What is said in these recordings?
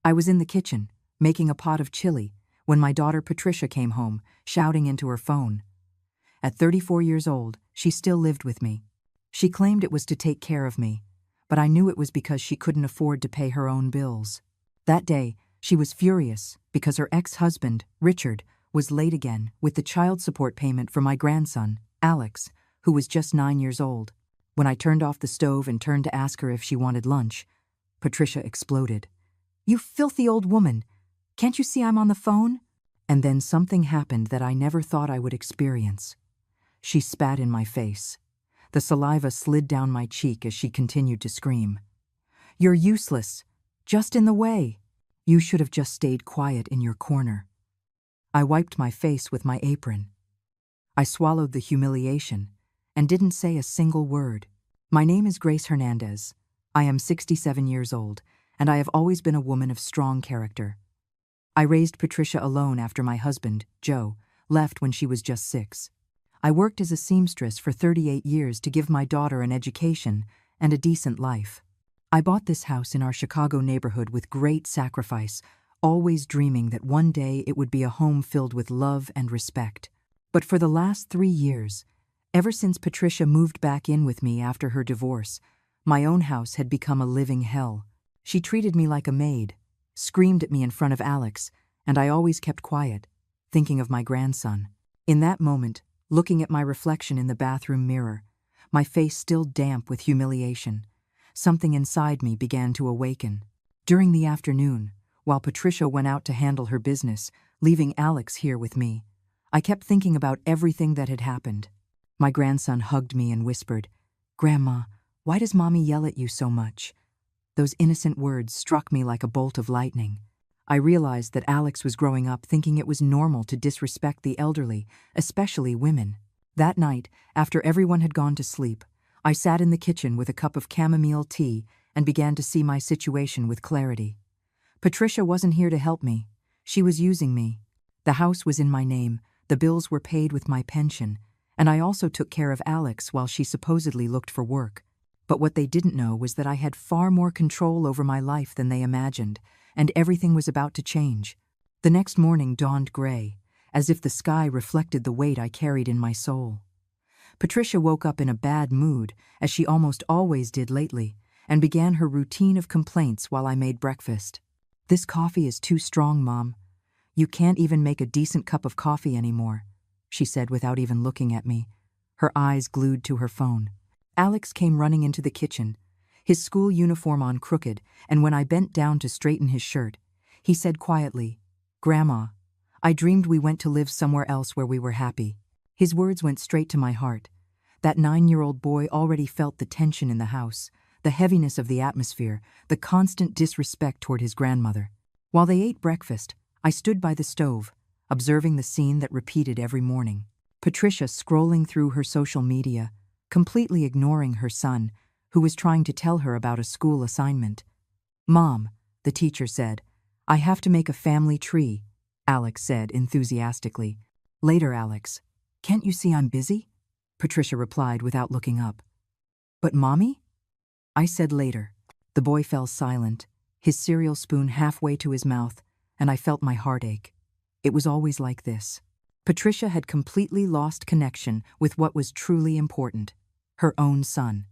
I was in the kitchen, making a pot of chili, when my daughter Patricia came home, shouting into her phone. At 34 years old, she still lived with me. She claimed it was to take care of me, but I knew it was because she couldn't afford to pay her own bills. That day, she was furious because her ex-husband, Richard, was late again with the child support payment for my grandson, Alex, who was just 9 years old. When I turned off the stove and turned to ask her if she wanted lunch, Patricia exploded. "You filthy old woman! Can't you see I'm on the phone?" And then something happened that I never thought I would experience. She spat in my face. The saliva slid down my cheek as she continued to scream. "You're useless. Just in the way. You should have just stayed quiet in your corner." I wiped my face with my apron. I swallowed the humiliation and didn't say a single word. "My name is Grace Hernandez. I am 67 years old, and I have always been a woman of strong character. I raised Patricia alone after my husband, Joe, left when she was just 6. I worked as a seamstress for 38 years to give my daughter an education and a decent life. I bought this house in our Chicago neighborhood with great sacrifice, always dreaming that one day it would be a home filled with love and respect. But for the last 3 years, ever since Patricia moved back in with me after her divorce, my own house had become a living hell. She treated me like a maid, screamed at me in front of Alex, and I always kept quiet, thinking of my grandson. In that moment, looking at my reflection in the bathroom mirror, my face still damp with humiliation, something inside me began to awaken. During the afternoon, while Patricia went out to handle her business, leaving Alex here with me, I kept thinking about everything that had happened. My grandson hugged me and whispered, "Grandma, why does Mommy yell at you so much?" Those innocent words struck me like a bolt of lightning. I realized that Alex was growing up thinking it was normal to disrespect the elderly, especially women. That night, after everyone had gone to sleep, I sat in the kitchen with a cup of chamomile tea and began to see my situation with clarity. Patricia wasn't here to help me. She was using me. The house was in my name, the bills were paid with my pension, and I also took care of Alex while she supposedly looked for work. But what they didn't know was that I had far more control over my life than they imagined, and everything was about to change. The next morning dawned gray, as if the sky reflected the weight I carried in my soul. Patricia woke up in a bad mood, as she almost always did lately, and began her routine of complaints while I made breakfast. "This coffee is too strong, Mom. You can't even make a decent cup of coffee anymore," she said without even looking at me, her eyes glued to her phone. Alex came running into the kitchen, his school uniform on crooked, and when I bent down to straighten his shirt, he said quietly, "Grandma, I dreamed we went to live somewhere else where we were happy." His words went straight to my heart. That 9-year-old boy already felt the tension in the house, the heaviness of the atmosphere, the constant disrespect toward his grandmother. While they ate breakfast, I stood by the stove, observing the scene that repeated every morning. Patricia scrolling through her social media, completely ignoring her son, who was trying to tell her about a school assignment. "Mom," the teacher said, "I have to make a family tree," Alex said enthusiastically. "Later, Alex. Can't you see I'm busy?" Patricia replied without looking up. "But Mommy?" I said later. The boy fell silent, his cereal spoon halfway to his mouth, and I felt my heart ache. It was always like this. Patricia had completely lost connection with what was truly important, her own son.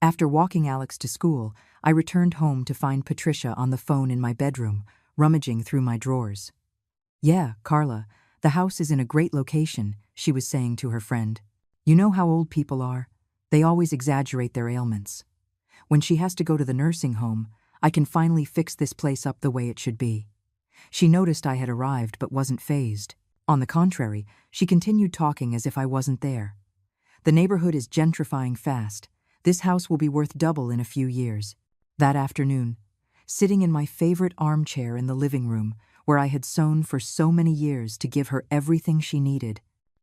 After walking Alex to school, I returned home to find Patricia on the phone in my bedroom, rummaging through my drawers. "Yeah, Carla, the house is in a great location," she was saying to her friend. "You know how old people are? They always exaggerate their ailments. When she has to go to the nursing home, I can finally fix this place up the way it should be." She noticed I had arrived but wasn't fazed. On the contrary, she continued talking as if I wasn't there. "The neighborhood is gentrifying fast. This house will be worth double in a few years." That afternoon, sitting in my favorite armchair in the living room, where I had sewn for so many years to give her everything she needed,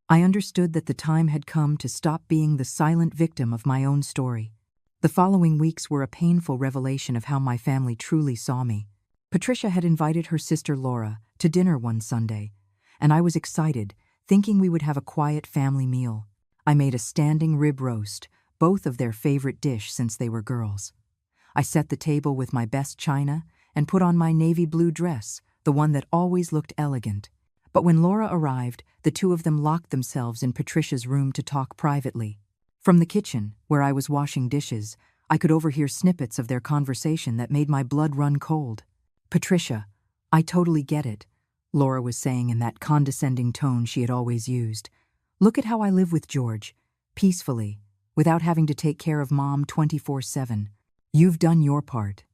I understood that the time had come to stop being the silent victim of my own story. The following weeks were a painful revelation of how my family truly saw me. Patricia had invited her sister Laura to dinner one Sunday, and I was excited, thinking we would have a quiet family meal. I made a standing rib roast, both of their favorite dish since they were girls. I set the table with my best china and put on my navy blue dress, the one that always looked elegant. But when Laura arrived, the two of them locked themselves in Patricia's room to talk privately. From the kitchen, where I was washing dishes, I could overhear snippets of their conversation that made my blood run cold. "Patricia, I totally get it," Laura was saying in that condescending tone she had always used. "Look at how I live with George, peacefully, without having to take care of Mom 24/7. You've done your part.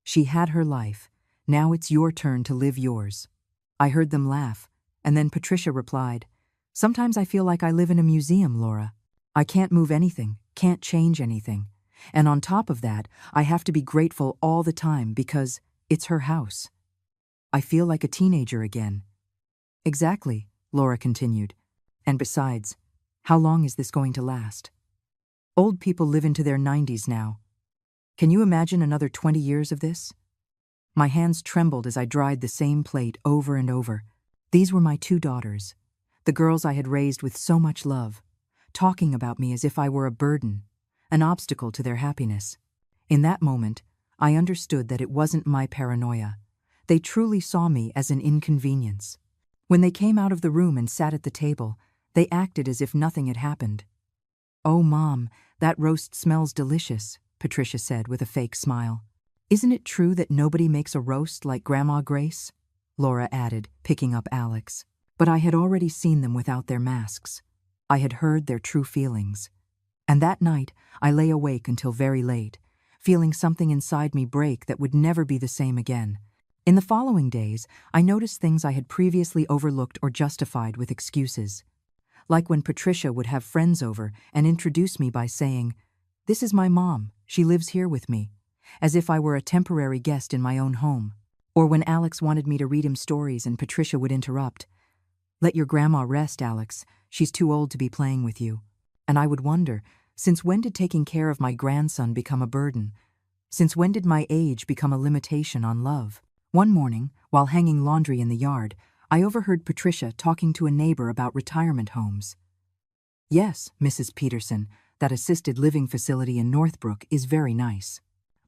She had her life. Now it's your turn to live yours." I heard them laugh, and then Patricia replied, "Sometimes I feel like I live in a museum, Laura. I can't move anything, can't change anything. And on top of that, I have to be grateful all the time because it's her house. I feel like a teenager again." "Exactly," Laura continued. "And besides, how long is this going to last? Old people live into their 90s now. Can you imagine another 20 years of this?" My hands trembled as I dried the same plate over and over. These were my two daughters, the girls I had raised with so much love, talking about me as if I were a burden, an obstacle to their happiness. In that moment, I understood that it wasn't my paranoia. They truly saw me as an inconvenience. When they came out of the room and sat at the table, they acted as if nothing had happened. "Oh, Mom, that roast smells delicious," Patricia said with a fake smile. "Isn't it true that nobody makes a roast like Grandma Grace?" Laura added, picking up Alex. But I had already seen them without their masks. I had heard their true feelings. And that night, I lay awake until very late, feeling something inside me break that would never be the same again. In the following days, I noticed things I had previously overlooked or justified with excuses. Like when Patricia would have friends over and introduce me by saying, "This is my mom, she lives here with me," as if I were a temporary guest in my own home. Or when Alex wanted me to read him stories and Patricia would interrupt, "Let your grandma rest, Alex, she's too old to be playing with you." And I would wonder, since when did taking care of my grandson become a burden? Since when did my age become a limitation on love? One morning, while hanging laundry in the yard, I overheard Patricia talking to a neighbor about retirement homes. "Yes, Mrs. Peterson, that assisted living facility in Northbrook is very nice.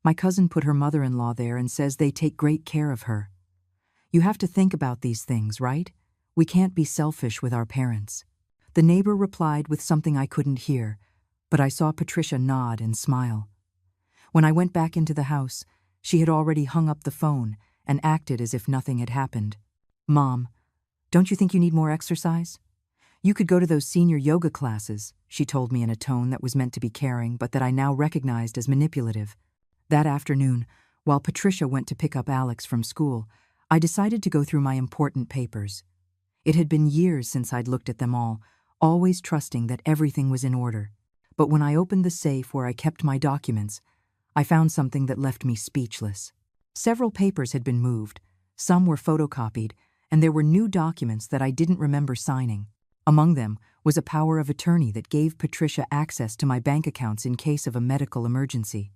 My cousin put her mother-in-law there and says they take great care of her." You have to think about these things, right? We can't be selfish with our parents. The neighbor replied with something I couldn't hear, but I saw Patricia nod and smile. When I went back into the house, she had already hung up the phone and acted as if nothing had happened. "Mom, don't you think you need more exercise? You could go to those senior yoga classes," she told me in a tone that was meant to be caring but that I now recognized as manipulative. That afternoon, while Patricia went to pick up Alex from school, I decided to go through my important papers. It had been years since I'd looked at them all, always trusting that everything was in order. But when I opened the safe where I kept my documents, I found something that left me speechless. Several papers had been moved, some were photocopied, and there were new documents that I didn't remember signing. Among them was a power of attorney that gave Patricia access to my bank accounts in case of a medical emergency.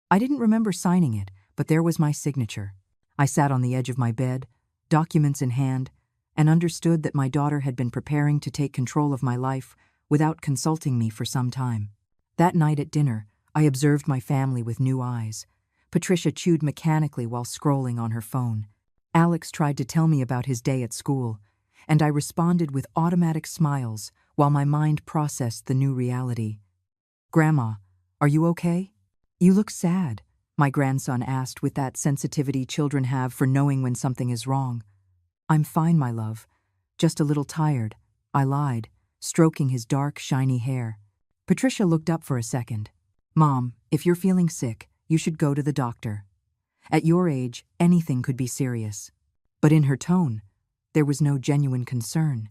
I didn't remember signing it, but there was my signature. I sat on the edge of my bed, documents in hand, and understood that my daughter had been preparing to take control of my life without consulting me for some time. That night at dinner, I observed my family with new eyes. Patricia chewed mechanically while scrolling on her phone. Alex tried to tell me about his day at school, and I responded with automatic smiles while my mind processed the new reality. "Grandma, are you okay? You look sad," my grandson asked with that sensitivity children have for knowing when something is wrong. "I'm fine, my love. Just a little tired," I lied, stroking his dark, shiny hair. Patricia looked up for a second. "Mom, if you're feeling sick, you should go to the doctor. At your age, anything could be serious." But in her tone, there was no genuine concern,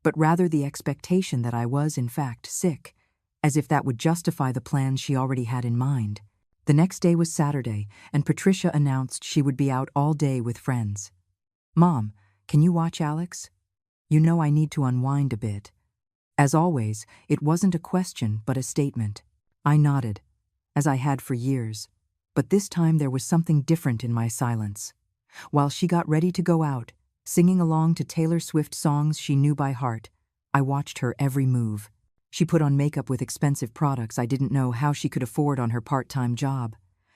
but rather the expectation that I was, in fact, sick, as if that would justify the plans she already had in mind. The next day was Saturday, and Patricia announced she would be out all day with friends. "Mom, can you watch Alex? You know I need to unwind a bit." As always, it wasn't a question but a statement. I nodded, as I had for years, but this time there was something different in my silence. While she got ready to go out, singing along to Taylor Swift songs she knew by heart, I watched her every move. She put on makeup with expensive products I didn't know how she could afford on her part-time job.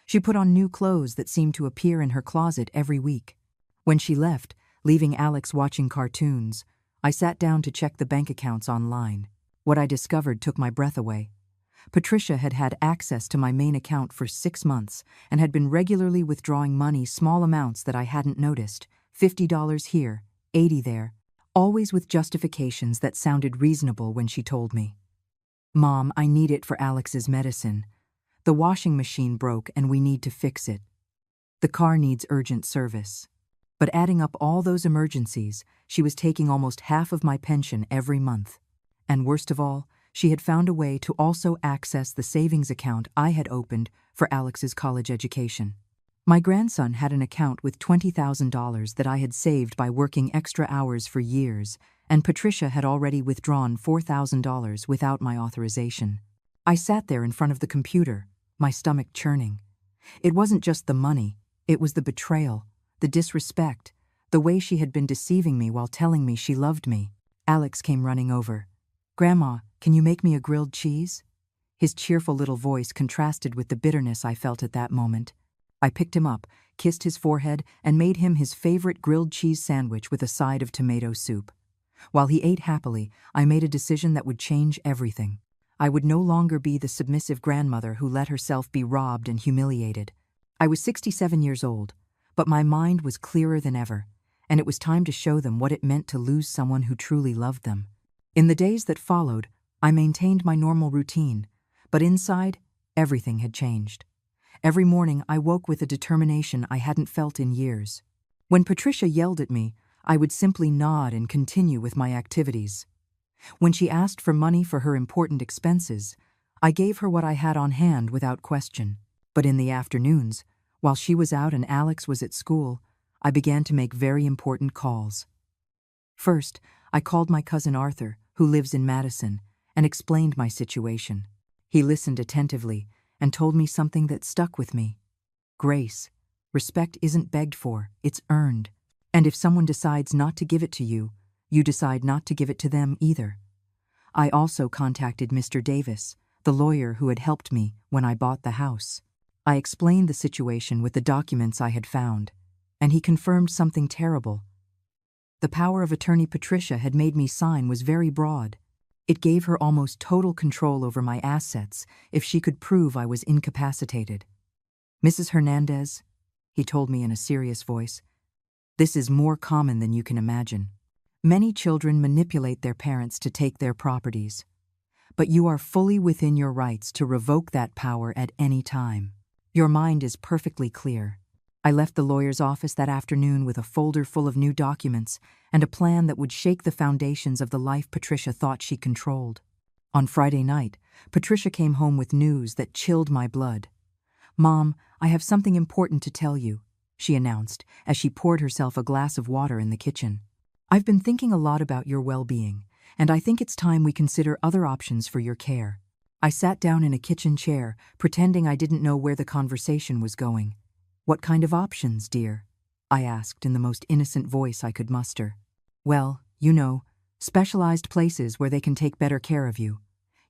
She put on new clothes that seemed to appear in her closet every week. When she left, leaving Alex watching cartoons, I sat down to check the bank accounts online. What I discovered took my breath away. Patricia had had access to my main account for 6 months and had been regularly withdrawing money, small amounts that I hadn't noticed, $50 here, $80 there, always with justifications that sounded reasonable when she told me. "Mom, I need it for Alex's medicine. The washing machine broke and we need to fix it. The car needs urgent service." But adding up all those emergencies, she was taking almost half of my pension every month. And worst of all, she had found a way to also access the savings account I had opened for Alex's college education. My grandson had an account with $20,000 that I had saved by working extra hours for years, and Patricia had already withdrawn $4,000 without my authorization. I sat there in front of the computer, my stomach churning. It wasn't just the money, it was the betrayal, the disrespect, the way she had been deceiving me while telling me she loved me. Alex came running over. "Grandma, can you make me a grilled cheese?" His cheerful little voice contrasted with the bitterness I felt at that moment. I picked him up, kissed his forehead, and made him his favorite grilled cheese sandwich with a side of tomato soup. While he ate happily, I made a decision that would change everything. I would no longer be the submissive grandmother who let herself be robbed and humiliated. I was 67 years old, but my mind was clearer than ever, and it was time to show them what it meant to lose someone who truly loved them. In the days that followed, I maintained my normal routine, but inside, everything had changed. Every morning, I woke with a determination I hadn't felt in years. When Patricia yelled at me, I would simply nod and continue with my activities. When she asked for money for her important expenses, I gave her what I had on hand without question. But in the afternoons, while she was out and Alex was at school, I began to make very important calls. First, I called my cousin Arthur, who lives in Madison, and explained my situation. He listened attentively and told me something that stuck with me. "Grace, respect isn't begged for, it's earned. And if someone decides not to give it to you, you decide not to give it to them either." I also contacted Mr. Davis, the lawyer who had helped me when I bought the house. I explained the situation with the documents I had found, and he confirmed something terrible. The power of attorney Patricia had made me sign was very broad. It gave her almost total control over my assets if she could prove I was incapacitated. "Mrs. Hernandez," he told me in a serious voice, "this is more common than you can imagine. Many children manipulate their parents to take their properties, but you are fully within your rights to revoke that power at any time. Your mind is perfectly clear." I left the lawyer's office that afternoon with a folder full of new documents and a plan that would shake the foundations of the life Patricia thought she controlled. On Friday night, Patricia came home with news that chilled my blood. "Mom, I have something important to tell you," she announced as she poured herself a glass of water in the kitchen. "I've been thinking a lot about your well-being, and I think it's time we consider other options for your care." I sat down in a kitchen chair, pretending I didn't know where the conversation was going. "What kind of options, dear?" I asked in the most innocent voice I could muster. "Well, you know, specialized places where they can take better care of you.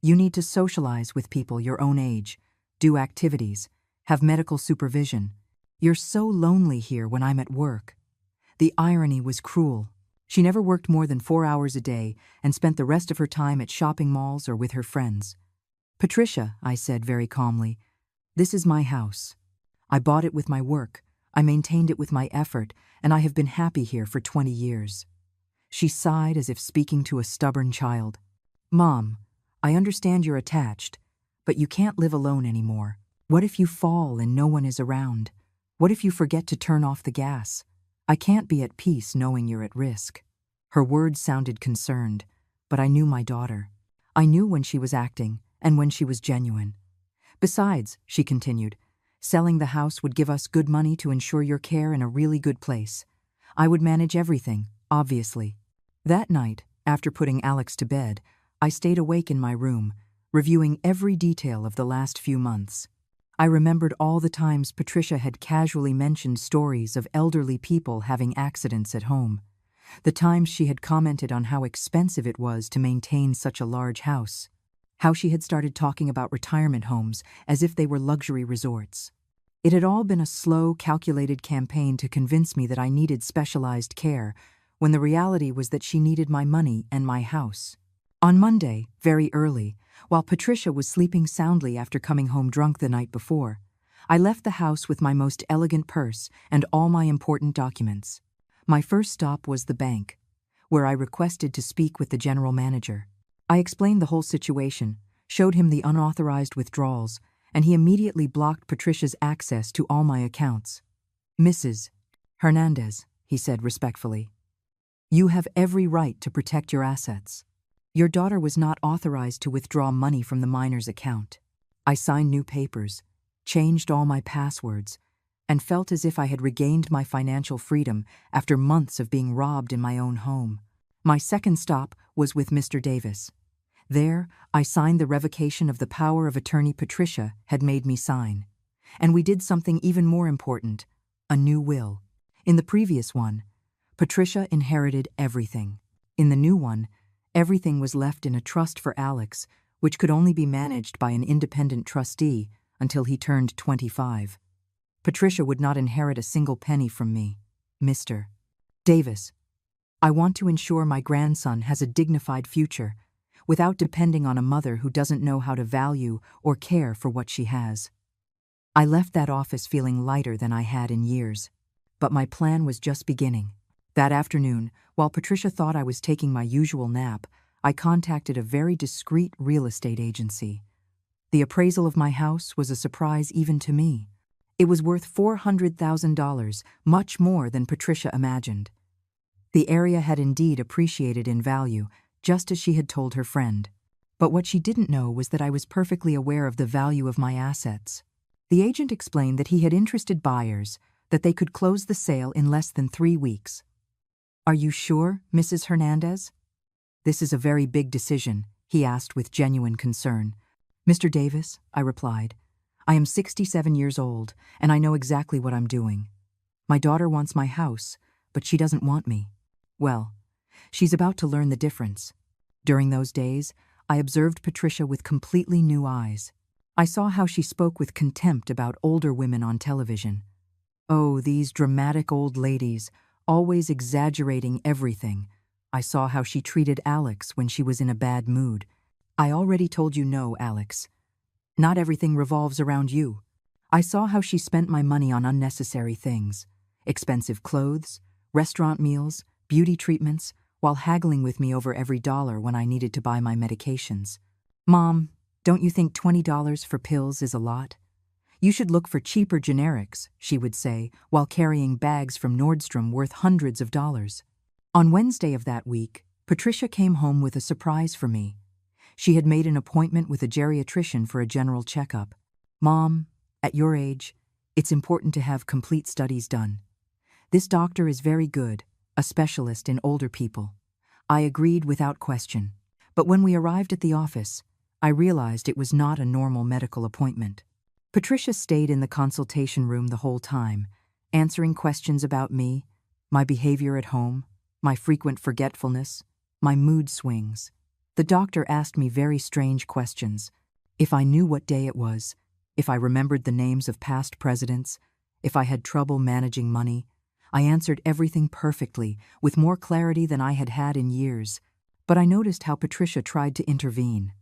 You need to socialize with people your own age, do activities, have medical supervision. You're so lonely here when I'm at work." The irony was cruel. She never worked more than 4 hours a day and spent the rest of her time at shopping malls or with her friends. "Patricia," I said very calmly, "this is my house. I bought it with my work, I maintained it with my effort, and I have been happy here for 20 years. She sighed as if speaking to a stubborn child. "Mom, I understand you're attached, but you can't live alone anymore. What if you fall and no one is around? What if you forget to turn off the gas? I can't be at peace knowing you're at risk." Her words sounded concerned, but I knew my daughter. I knew when she was acting and when she was genuine. "Besides," she continued, "selling the house would give us good money to ensure your care in a really good place. I would manage everything, obviously." That night, after putting Alex to bed, I stayed awake in my room, reviewing every detail of the last few months. I remembered all the times Patricia had casually mentioned stories of elderly people having accidents at home, the times she had commented on how expensive it was to maintain such a large house, how she had started talking about retirement homes as if they were luxury resorts. It had all been a slow, calculated campaign to convince me that I needed specialized care, when the reality was that she needed my money and my house. On Monday, very early, while Patricia was sleeping soundly after coming home drunk the night before, I left the house with my most elegant purse and all my important documents. My first stop was the bank, where I requested to speak with the general manager. I explained the whole situation, showed him the unauthorized withdrawals, and he immediately blocked Patricia's access to all my accounts. "Mrs. Hernandez," he said respectfully, "you have every right to protect your assets. Your daughter was not authorized to withdraw money from the minor's account." I signed new papers, changed all my passwords, and felt as if I had regained my financial freedom after months of being robbed in my own home. My second stop was with Mr. Davis. There, I signed the revocation of the power of attorney Patricia had made me sign. And we did something even more important, a new will. In the previous one, Patricia inherited everything. In the new one, everything was left in a trust for Alex, which could only be managed by an independent trustee until he turned 25. Patricia would not inherit a single penny from me. "Mr. Davis, I want to ensure my grandson has a dignified future, without depending on a mother who doesn't know how to value or care for what she has." I left that office feeling lighter than I had in years. But my plan was just beginning. That afternoon, while Patricia thought I was taking my usual nap, I contacted a very discreet real estate agency. The appraisal of my house was a surprise even to me. It was worth $400,000, much more than Patricia imagined. The area had indeed appreciated in value, just as she had told her friend. But what she didn't know was that I was perfectly aware of the value of my assets. The agent explained that he had interested buyers, that they could close the sale in less than 3 weeks. "Are you sure, Mrs. Hernandez? This is a very big decision," he asked with genuine concern. "Mr. Davis," I replied, "I am 67 years old, and I know exactly what I'm doing. My daughter wants my house, but she doesn't want me. Well, she's about to learn the difference." During those days, I observed Patricia with completely new eyes. I saw how she spoke with contempt about older women on television. Oh, these dramatic old ladies, always exaggerating everything. I saw how she treated Alex when she was in a bad mood. "I already told you no, Alex. Not everything revolves around you." I saw how she spent my money on unnecessary things. Expensive clothes, restaurant meals, beauty treatments, while haggling with me over every dollar when I needed to buy my medications. "Mom, don't you think $20 for pills is a lot? You should look for cheaper generics," she would say, while carrying bags from Nordstrom worth hundreds of dollars. On Wednesday of that week, Patricia came home with a surprise for me. She had made an appointment with a geriatrician for a general checkup. "Mom, at your age, it's important to have complete studies done. This doctor is very good, a specialist in older people." I agreed without question. But when we arrived at the office, I realized it was not a normal medical appointment. Patricia stayed in the consultation room the whole time, answering questions about me, my behavior at home, my frequent forgetfulness, my mood swings. The doctor asked me very strange questions. If I knew what day it was, if I remembered the names of past presidents, if I had trouble managing money. I answered everything perfectly, with more clarity than I had had in years. But I noticed how Patricia tried to intervene.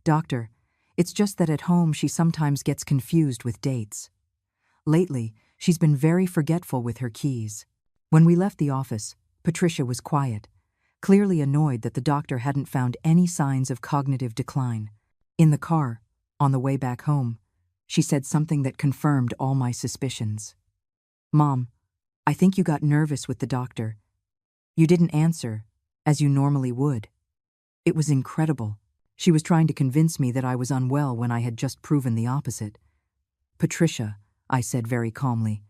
"Doctor, it's just that at home she sometimes gets confused with dates. Lately, she's been very forgetful with her keys." When we left the office, Patricia was quiet, clearly annoyed that the doctor hadn't found any signs of cognitive decline. In the car, on the way back home, she said something that confirmed all my suspicions. "Mom, I think you got nervous with the doctor. You didn't answer, as you normally would." It was incredible. She was trying to convince me that I was unwell when I had just proven the opposite. "Patricia," I said very calmly,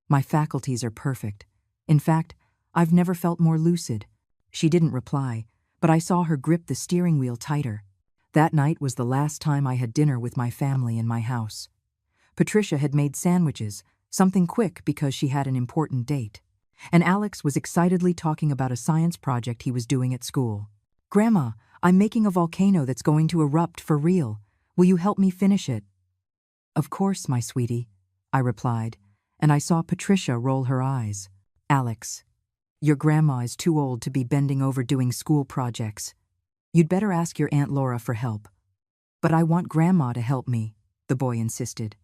"my faculties are perfect. In fact, I've never felt more lucid." She didn't reply, but I saw her grip the steering wheel tighter. That night was the last time I had dinner with my family in my house. Patricia had made sandwiches, something quick because she had an important date. And Alex was excitedly talking about a science project he was doing at school. "Grandma, I'm making a volcano that's going to erupt for real. Will you help me finish it?" "Of course, my sweetie," I replied, and I saw Patricia roll her eyes. Alex, your grandma is too old to be bending over doing school projects. You'd better ask your Aunt Laura for help. But I want Grandma to help me, the boy insisted.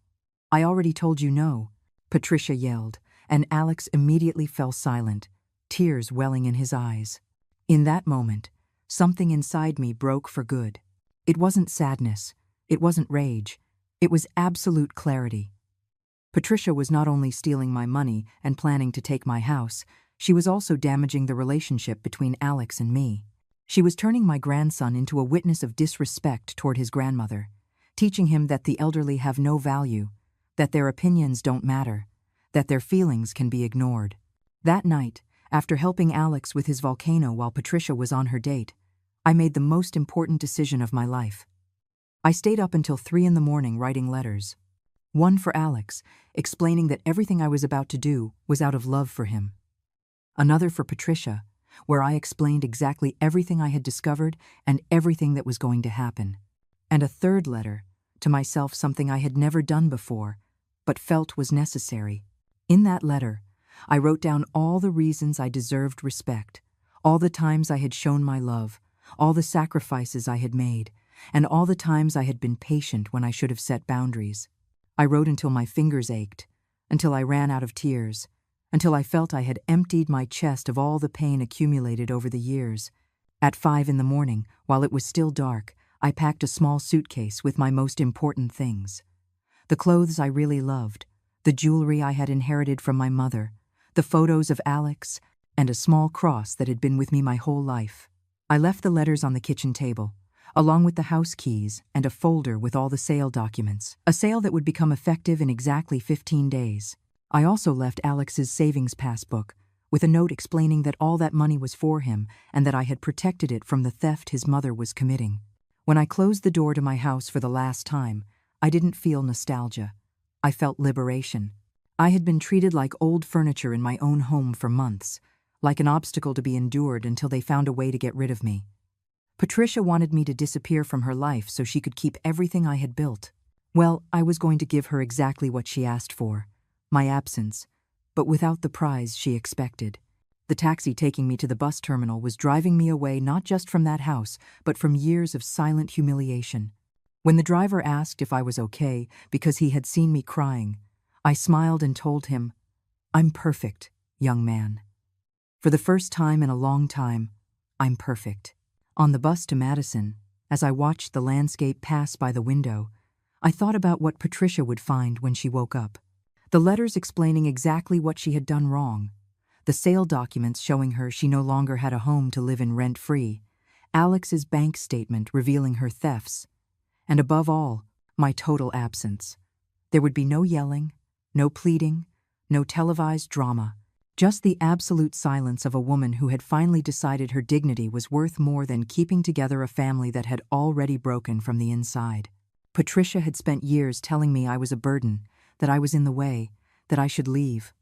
I already told you no, Patricia yelled, and Alex immediately fell silent, tears welling in his eyes. In that moment, something inside me broke for good. It wasn't sadness, it wasn't rage, it was absolute clarity. Patricia was not only stealing my money and planning to take my house, she was also damaging the relationship between Alex and me. She was turning my grandson into a witness of disrespect toward his grandmother, teaching him that the elderly have no value, that their opinions don't matter, that their feelings can be ignored. That night, after helping Alex with his volcano while Patricia was on her date, I made the most important decision of my life. I stayed up until 3 a.m. writing letters. One for Alex, explaining that everything I was about to do was out of love for him. Another for Patricia, where I explained exactly everything I had discovered and everything that was going to happen. And a third letter, to myself, something I had never done before, but felt was necessary. In that letter, I wrote down all the reasons I deserved respect, all the times I had shown my love, all the sacrifices I had made, and all the times I had been patient when I should have set boundaries. I wrote until my fingers ached, until I ran out of tears, until I felt I had emptied my chest of all the pain accumulated over the years. At 5 a.m, while it was still dark, I packed a small suitcase with my most important things. The clothes I really loved, the jewelry I had inherited from my mother, the photos of Alex, and a small cross that had been with me my whole life. I left the letters on the kitchen table, along with the house keys and a folder with all the sale documents, a sale that would become effective in exactly 15 days. I also left Alex's savings passbook, with a note explaining that all that money was for him and that I had protected it from the theft his mother was committing. When I closed the door to my house for the last time, I didn't feel nostalgia. I felt liberation. I had been treated like old furniture in my own home for months, like an obstacle to be endured until they found a way to get rid of me. Patricia wanted me to disappear from her life so she could keep everything I had built. Well, I was going to give her exactly what she asked for, my absence, but without the prize she expected. The taxi taking me to the bus terminal was driving me away not just from that house, but from years of silent humiliation. When the driver asked if I was okay because he had seen me crying, I smiled and told him, "I'm perfect, young man. For the first time in a long time, I'm perfect." On the bus to Madison, as I watched the landscape pass by the window, I thought about what Patricia would find when she woke up. The letters explaining exactly what she had done wrong, the sale documents showing her she no longer had a home to live in rent-free, Alex's bank statement revealing her thefts, and above all, my total absence. There would be no yelling, no pleading, no televised drama, just the absolute silence of a woman who had finally decided her dignity was worth more than keeping together a family that had already broken from the inside. Patricia had spent years telling me I was a burden, that I was in the way, that I should leave.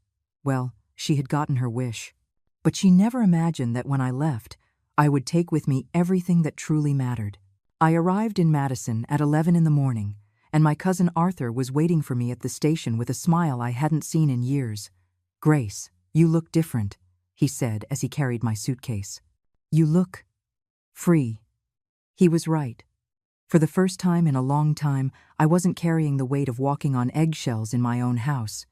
Well, she had gotten her wish. But she never imagined that when I left, I would take with me everything that truly mattered. I arrived in Madison at 11 a.m, and my cousin Arthur was waiting for me at the station with a smile I hadn't seen in years. "Grace, you look different," he said as he carried my suitcase. "You look free." He was right. For the first time in a long time, I wasn't carrying the weight of walking on eggshells in my own house.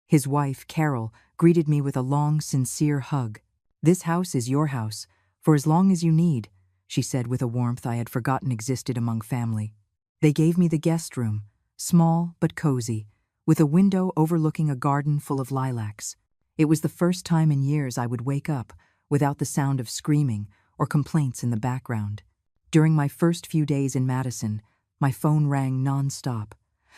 His wife, Carol, greeted me with a long, sincere hug. "This house is your house, for as long as you need," she said with a warmth I had forgotten existed among family. They gave me the guest room, small but cozy, with a window overlooking a garden full of lilacs. It was the first time in years I would wake up without the sound of screaming or complaints in the background. During my first few days in Madison, my phone rang non-stop.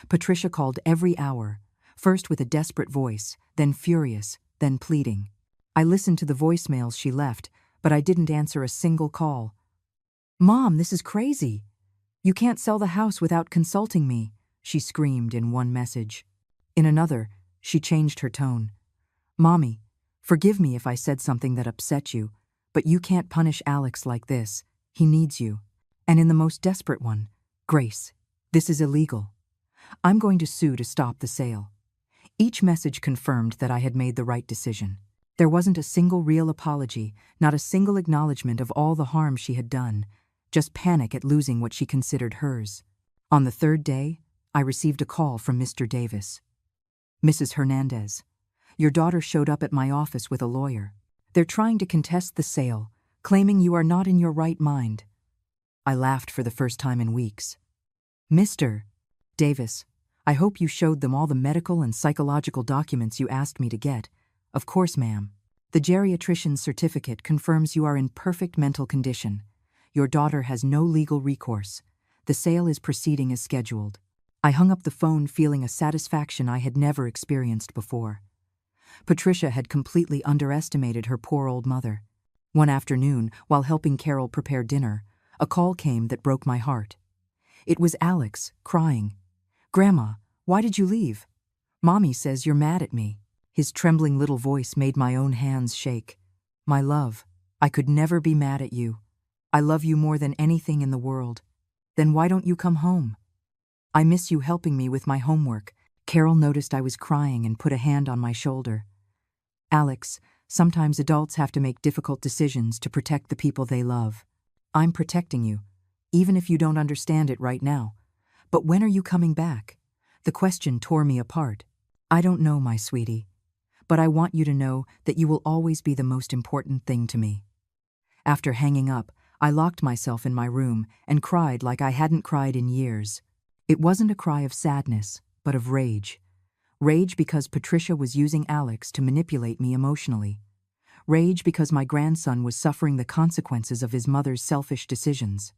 Patricia called every hour, first with a desperate voice, then furious, then pleading. I listened to the voicemails she left, but I didn't answer a single call. "Mom, this is crazy. You can't sell the house without consulting me," she screamed in one message. In another, she changed her tone. "Mommy, forgive me if I said something that upset you, but you can't punish Alex like this. He needs you." And in the most desperate one, "Grace, this is illegal. I'm going to sue to stop the sale. Each message confirmed that I had made the right decision. There wasn't a single real apology, not a single acknowledgement of all the harm she had done, just panic at losing what she considered hers. On the third day, I received a call from Mr. Davis. "Mrs. Hernandez, your daughter showed up at my office with a lawyer. They're trying to contest the sale, claiming you are not in your right mind." I laughed for the first time in weeks. "Mr. Davis, I hope you showed them all the medical and psychological documents you asked me to get." "Of course, ma'am. The geriatrician's certificate confirms you are in perfect mental condition. Your daughter has no legal recourse. The sale is proceeding as scheduled." I hung up the phone feeling a satisfaction I had never experienced before. Patricia had completely underestimated her poor old mother. One afternoon, while helping Carol prepare dinner, a call came that broke my heart. It was Alex, crying. "Grandma, why did you leave? Mommy says you're mad at me." His trembling little voice made my own hands shake. "My love, I could never be mad at you. I love you more than anything in the world. Then why don't you come home? I miss you helping me with my homework." Carol noticed I was crying and put a hand on my shoulder. "Alex, sometimes adults have to make difficult decisions to protect the people they love. I'm protecting you, even if you don't understand it right now. But when are you coming back?" The question tore me apart. "I don't know, my sweetie. But I want you to know that you will always be the most important thing to me." After hanging up, I locked myself in my room and cried like I hadn't cried in years. It wasn't a cry of sadness, but of rage. Rage because Patricia was using Alex to manipulate me emotionally. Rage because my grandson was suffering the consequences of his mother's selfish decisions.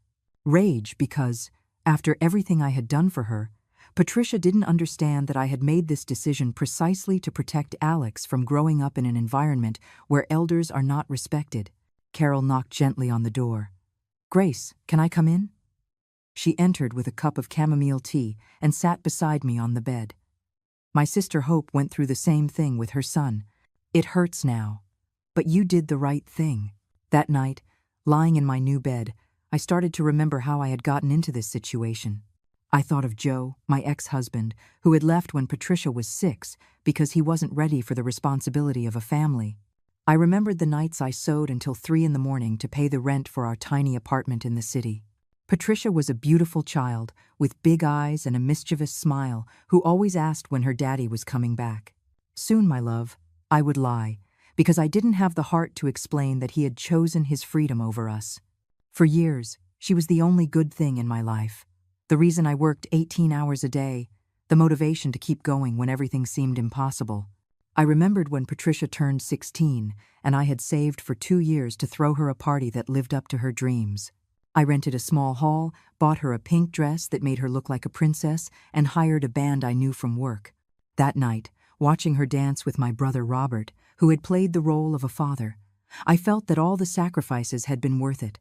Rage because, after everything I had done for her, Patricia didn't understand that I had made this decision precisely to protect Alex from growing up in an environment where elders are not respected. Carol knocked gently on the door. "Grace, can I come in?" She entered with a cup of chamomile tea and sat beside me on the bed. My sister Hope went through the same thing with her son. "It hurts now, but you did the right thing." That night, lying in my new bed, I started to remember how I had gotten into this situation. I thought of Joe, my ex-husband, who had left when Patricia was 6 because he wasn't ready for the responsibility of a family. I remembered the nights I sewed until 3 in the morning to pay the rent for our tiny apartment in the city. Patricia was a beautiful child with big eyes and a mischievous smile who always asked when her daddy was coming back. "Soon, my love," I would lie, because I didn't have the heart to explain that he had chosen his freedom over us. For years, she was the only good thing in my life. The reason I worked 18 hours a day, the motivation to keep going when everything seemed impossible. I remembered when Patricia turned 16 and I had saved for 2 years to throw her a party that lived up to her dreams. I rented a small hall, bought her a pink dress that made her look like a princess, and hired a band I knew from work. That night, watching her dance with my brother Robert, who had played the role of a father, I felt that all the sacrifices had been worth it.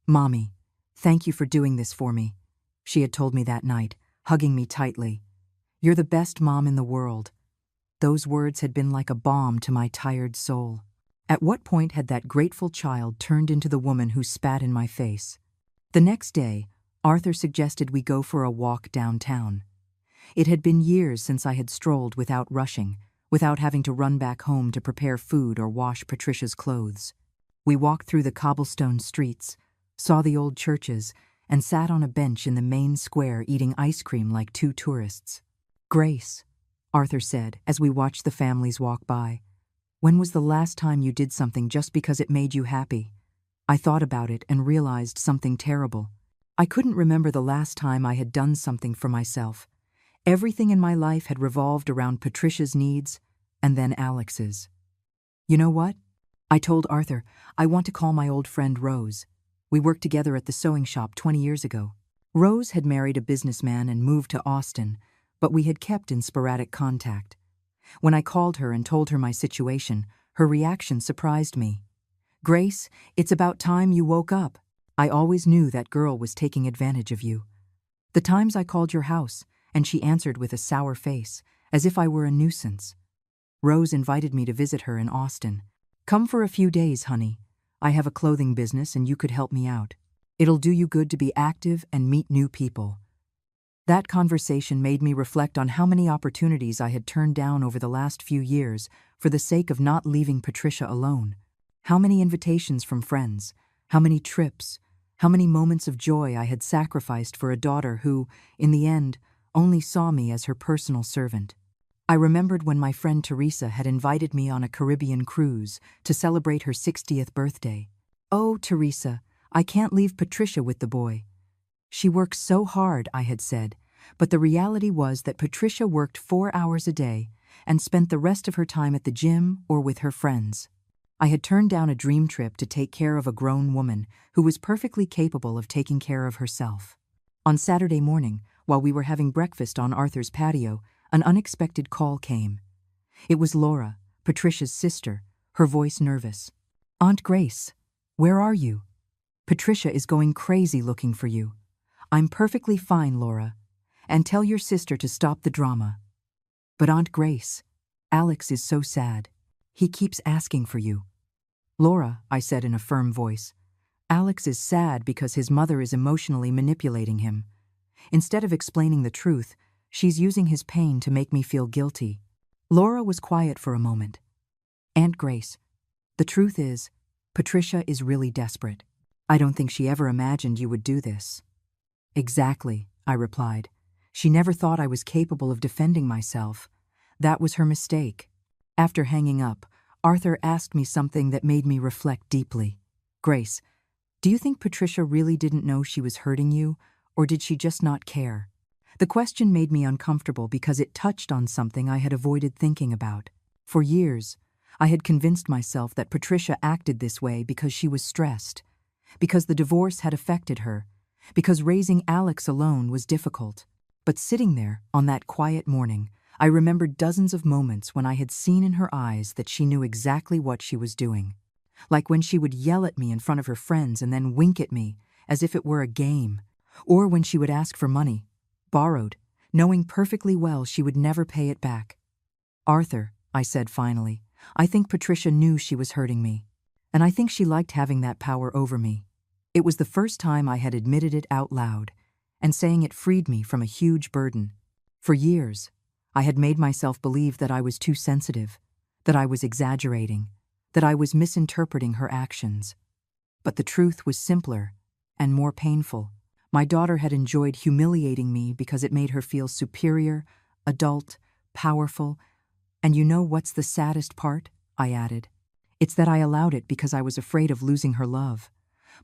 "Mommy, thank you for doing this for me," she had told me that night, hugging me tightly. "You're the best mom in the world." Those words had been like a balm to my tired soul. At what point had that grateful child turned into the woman who spat in my face? The next day, Arthur suggested we go for a walk downtown. It had been years since I had strolled without rushing, without having to run back home to prepare food or wash Patricia's clothes. We walked through the cobblestone streets, saw the old churches, and sat on a bench in the main square eating ice cream like 2 tourists. "Grace," Arthur said as we watched the families walk by, "when was the last time you did something just because it made you happy?" I thought about it and realized something terrible. I couldn't remember the last time I had done something for myself. Everything in my life had revolved around Patricia's needs and then Alex's. "You know what?" I told Arthur, "I want to call my old friend Rose. We worked together at the sewing shop 20 years ago." Rose had married a businessman and moved to Austin, but we had kept in sporadic contact. When I called her and told her my situation, her reaction surprised me. "Grace, it's about time you woke up. I always knew that girl was taking advantage of you." The times I called your house, and she answered with a sour face, as if I were a nuisance. Rose invited me to visit her in Austin. "Come for a few days, honey. I have a clothing business and you could help me out. It'll do you good to be active and meet new people." That conversation made me reflect on how many opportunities I had turned down over the last few years for the sake of not leaving Patricia alone. How many invitations from friends, how many trips, how many moments of joy I had sacrificed for a daughter who, in the end, only saw me as her personal servant. I remembered when my friend Teresa had invited me on a Caribbean cruise to celebrate her 60th birthday. "Oh, Teresa, I can't leave Patricia with the boy. She works so hard," I had said, but the reality was that Patricia worked 4 hours a day and spent the rest of her time at the gym or with her friends. I had turned down a dream trip to take care of a grown woman who was perfectly capable of taking care of herself. On Saturday morning, while we were having breakfast on Arthur's patio, an unexpected call came. It was Laura, Patricia's sister, her voice nervous. "Aunt Grace, where are you? Patricia is going crazy looking for you." "I'm perfectly fine, Laura. And tell your sister to stop the drama." "But Aunt Grace, Alex is so sad. He keeps asking for you." "Laura," I said in a firm voice, "Alex is sad because his mother is emotionally manipulating him. Instead of explaining the truth, she's using his pain to make me feel guilty." Laura was quiet for a moment. "Aunt Grace, the truth is, Patricia is really desperate. I don't think she ever imagined you would do this." "Exactly," I replied. "She never thought I was capable of defending myself. That was her mistake." After hanging up, Arthur asked me something that made me reflect deeply. "Grace, do you think Patricia really didn't know she was hurting you, or did she just not care?" The question made me uncomfortable because it touched on something I had avoided thinking about. For years, I had convinced myself that Patricia acted this way because she was stressed, because the divorce had affected her, because raising Alex alone was difficult. But sitting there, on that quiet morning, I remembered dozens of moments when I had seen in her eyes that she knew exactly what she was doing. Like when she would yell at me in front of her friends and then wink at me, as if it were a game. Or when she would ask for money, borrowed, knowing perfectly well she would never pay it back. "Arthur," I said finally, "I think Patricia knew she was hurting me. And I think she liked having that power over me." It was the first time I had admitted it out loud, and saying it freed me from a huge burden. For years, I had made myself believe that I was too sensitive, that I was exaggerating, that I was misinterpreting her actions. But the truth was simpler and more painful. My daughter had enjoyed humiliating me because it made her feel superior, adult, powerful. "And you know what's the saddest part?" I added. "It's that I allowed it because I was afraid of losing her love.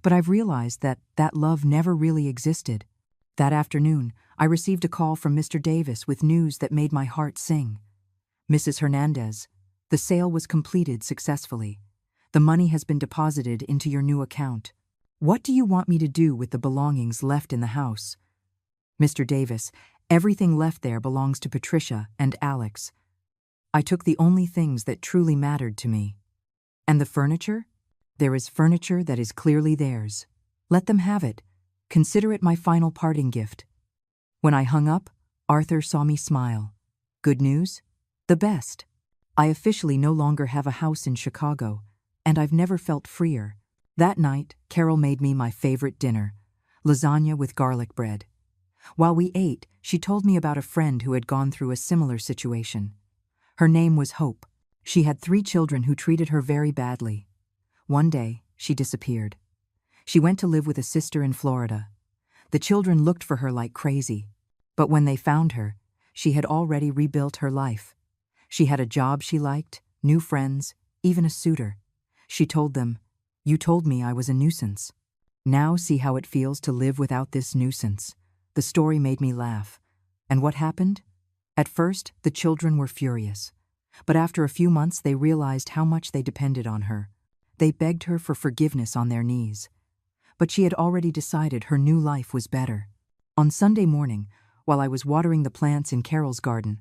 But I've realized that that love never really existed." That afternoon, I received a call from Mr. Davis with news that made my heart sing. "Mrs. Hernandez, the sale was completed successfully. The money has been deposited into your new account. What do you want me to do with the belongings left in the house?" "Mr. Davis, everything left there belongs to Patricia and Alex. I took the only things that truly mattered to me." "And the furniture?" "There is furniture that is clearly theirs. Let them have it. Consider it my final parting gift." When I hung up, Arthur saw me smile. "Good news?" "The best. I officially no longer have a house in Chicago, and I've never felt freer." That night, Carol made me my favorite dinner, lasagna with garlic bread. While we ate, she told me about a friend who had gone through a similar situation. Her name was Hope. She had 3 children who treated her very badly. One day, she disappeared. She went to live with a sister in Florida. The children looked for her like crazy, but when they found her, she had already rebuilt her life. She had a job she liked, new friends, even a suitor. She told them, "You told me I was a nuisance. Now see how it feels to live without this nuisance." The story made me laugh. And what happened? At first, the children were furious. But after a few months, they realized how much they depended on her. They begged her for forgiveness on their knees. But she had already decided her new life was better. On Sunday morning, while I was watering the plants in Carol's garden,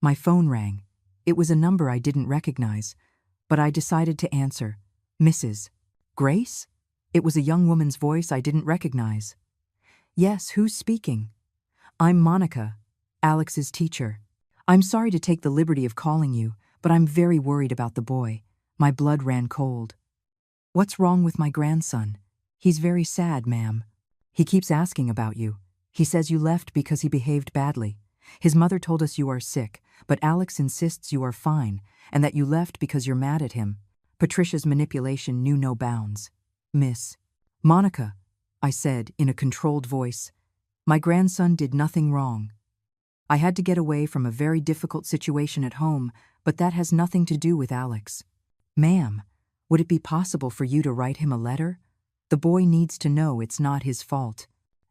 my phone rang. It was a number I didn't recognize, but I decided to answer. "Mrs. Grace?" It was a young woman's voice I didn't recognize. "Yes, who's speaking?" "I'm Monica, Alex's teacher. I'm sorry to take the liberty of calling you, but I'm very worried about the boy." My blood ran cold. "What's wrong with my grandson?" "He's very sad, ma'am. He keeps asking about you. He says you left because he behaved badly. His mother told us you are sick, but Alex insists you are fine and that you left because you're mad at him. Patricia's manipulation knew no bounds. Miss Monica, I said in a controlled voice, my grandson did nothing wrong. I had to get away from a very difficult situation at home, but that has nothing to do with Alex. Ma'am, would it be possible for you to write him a letter? The boy needs to know it's not his fault.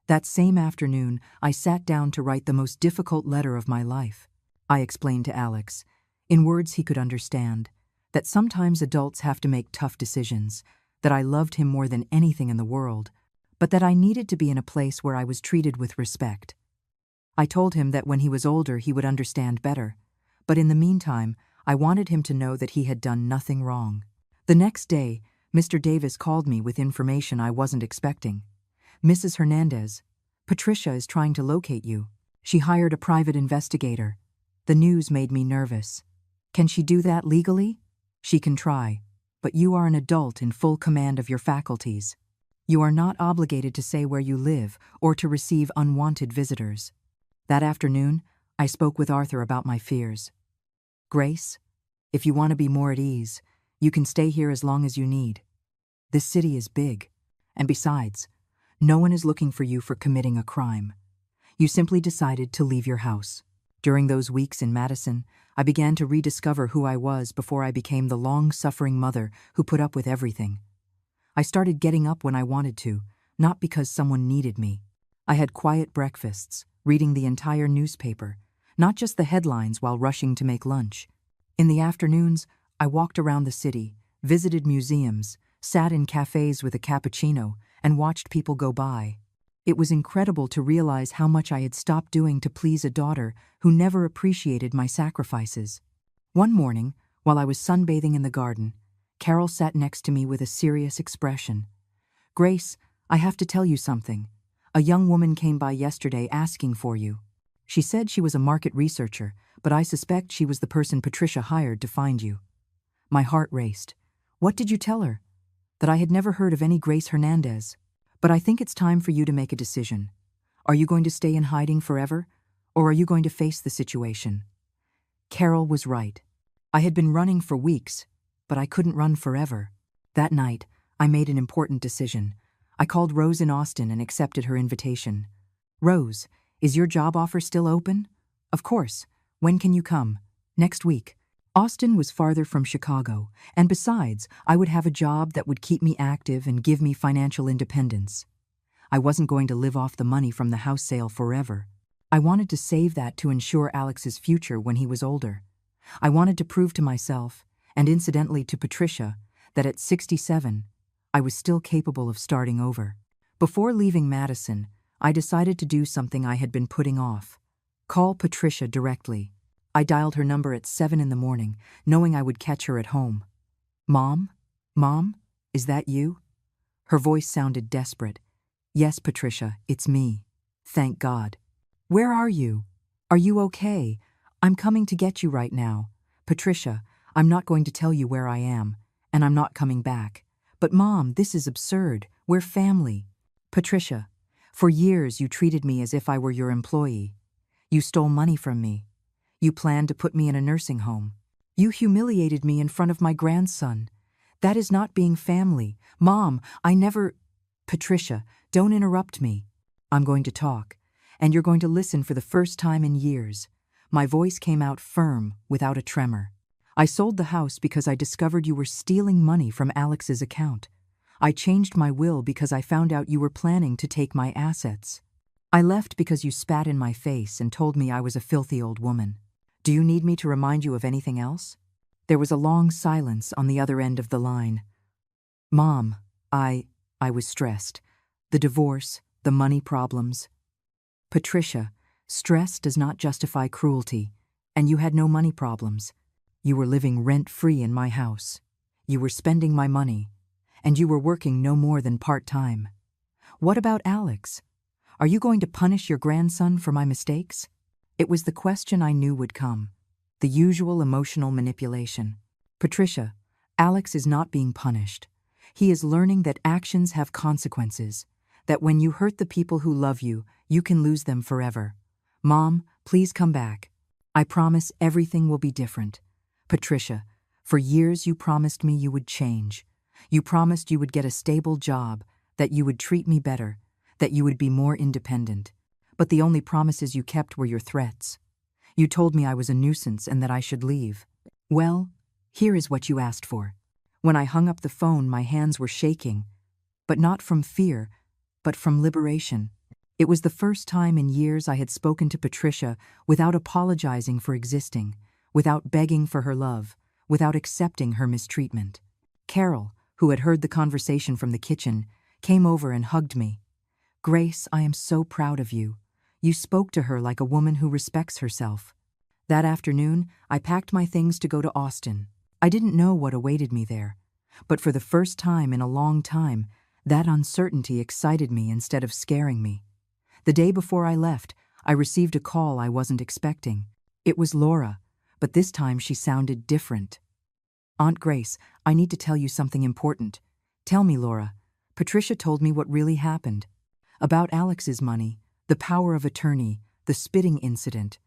That same afternoon, I sat down to write the most difficult letter of my life. I explained to Alex, in words he could understand, that sometimes adults have to make tough decisions, that I loved him more than anything in the world, but that I needed to be in a place where I was treated with respect. I told him that when he was older he would understand better, but in the meantime, I wanted him to know that he had done nothing wrong. The next day, Mr. Davis called me with information I wasn't expecting. Mrs. Hernandez, Patricia is trying to locate you. She hired a private investigator. The news made me nervous. Can she do that legally? She can try, but you are an adult in full command of your faculties. You are not obligated to say where you live or to receive unwanted visitors. That afternoon, I spoke with Arthur about my fears. Grace, if you want to be more at ease, you can stay here as long as you need. This city is big, and besides, no one is looking for you for committing a crime. You simply decided to leave your house. During those weeks in Madison, I began to rediscover who I was before I became the long-suffering mother who put up with everything. I started getting up when I wanted to, not because someone needed me. I had quiet breakfasts, reading the entire newspaper, not just the headlines while rushing to make lunch. In the afternoons, I walked around the city, visited museums, sat in cafes with a cappuccino, and watched people go by. It was incredible to realize how much I had stopped doing to please a daughter who never appreciated my sacrifices. One morning, while I was sunbathing in the garden, Carol sat next to me with a serious expression. Grace, I have to tell you something. A young woman came by yesterday asking for you. She said she was a market researcher, but I suspect she was the person Patricia hired to find you. My heart raced. What did you tell her? That I had never heard of any Grace Hernandez. But I think it's time for you to make a decision. Are you going to stay in hiding forever, or are you going to face the situation? Carol was right. I had been running for weeks, but I couldn't run forever. That night, I made an important decision. I called Rose in Austin and accepted her invitation. Rose, is your job offer still open? Of course. When can you come? Next week. Austin was farther from Chicago, and besides, I would have a job that would keep me active and give me financial independence. I wasn't going to live off the money from the house sale forever. I wanted to save that to ensure Alex's future when he was older. I wanted to prove to myself, and incidentally to Patricia, that at 67, I was still capable of starting over. Before leaving Madison, I decided to do something I had been putting off. Call Patricia directly. I dialed her number at 7 in the morning, knowing I would catch her at home. Mom? Mom? Is that you? Her voice sounded desperate. Yes, Patricia, it's me. Thank God. Where are you? Are you okay? I'm coming to get you right now. Patricia, I'm not going to tell you where I am, and I'm not coming back. But Mom, this is absurd. We're family. Patricia, for years you treated me as if I were your employee. You stole money from me. You planned to put me in a nursing home. You humiliated me in front of my grandson. That is not being family. Mom, I never... Patricia, don't interrupt me. I'm going to talk, and you're going to listen for the first time in years. My voice came out firm, without a tremor. I sold the house because I discovered you were stealing money from Alex's account. I changed my will because I found out you were planning to take my assets. I left because you spat in my face and told me I was a filthy old woman. Do you need me to remind you of anything else? There was a long silence on the other end of the line. Mom, I was stressed. The divorce, the money problems. Patricia, stress does not justify cruelty, and you had no money problems. You were living rent-free in my house. You were spending my money, and you were working no more than part-time. What about Alex? Are you going to punish your grandson for my mistakes? It was the question I knew would come, the usual emotional manipulation. Patricia, Alex is not being punished. He is learning that actions have consequences. that when you hurt the people who love you, you can lose them forever. Mom, please come back. I promise everything will be different. Patricia, for years you promised me you would change. You promised you would get a stable job, that you would treat me better, that you would be more independent. But the only promises you kept were your threats. You told me I was a nuisance and that I should leave. Well, here is what you asked for. When I hung up the phone, my hands were shaking, but not from fear, but from liberation. It was the first time in years I had spoken to Patricia without apologizing for existing, without begging for her love, without accepting her mistreatment. Carol, who had heard the conversation from the kitchen, came over and hugged me. Grace, I am so proud of you. You spoke to her like a woman who respects herself. That afternoon, I packed my things to go to Austin. I didn't know what awaited me there, but for the first time in a long time, that uncertainty excited me instead of scaring me. The day before I left, I received a call I wasn't expecting. It was Laura, but this time she sounded different. Aunt Grace, I need to tell you something important. Tell me, Laura. Patricia told me what really happened. About Alex's money, the power of attorney, the spitting incident.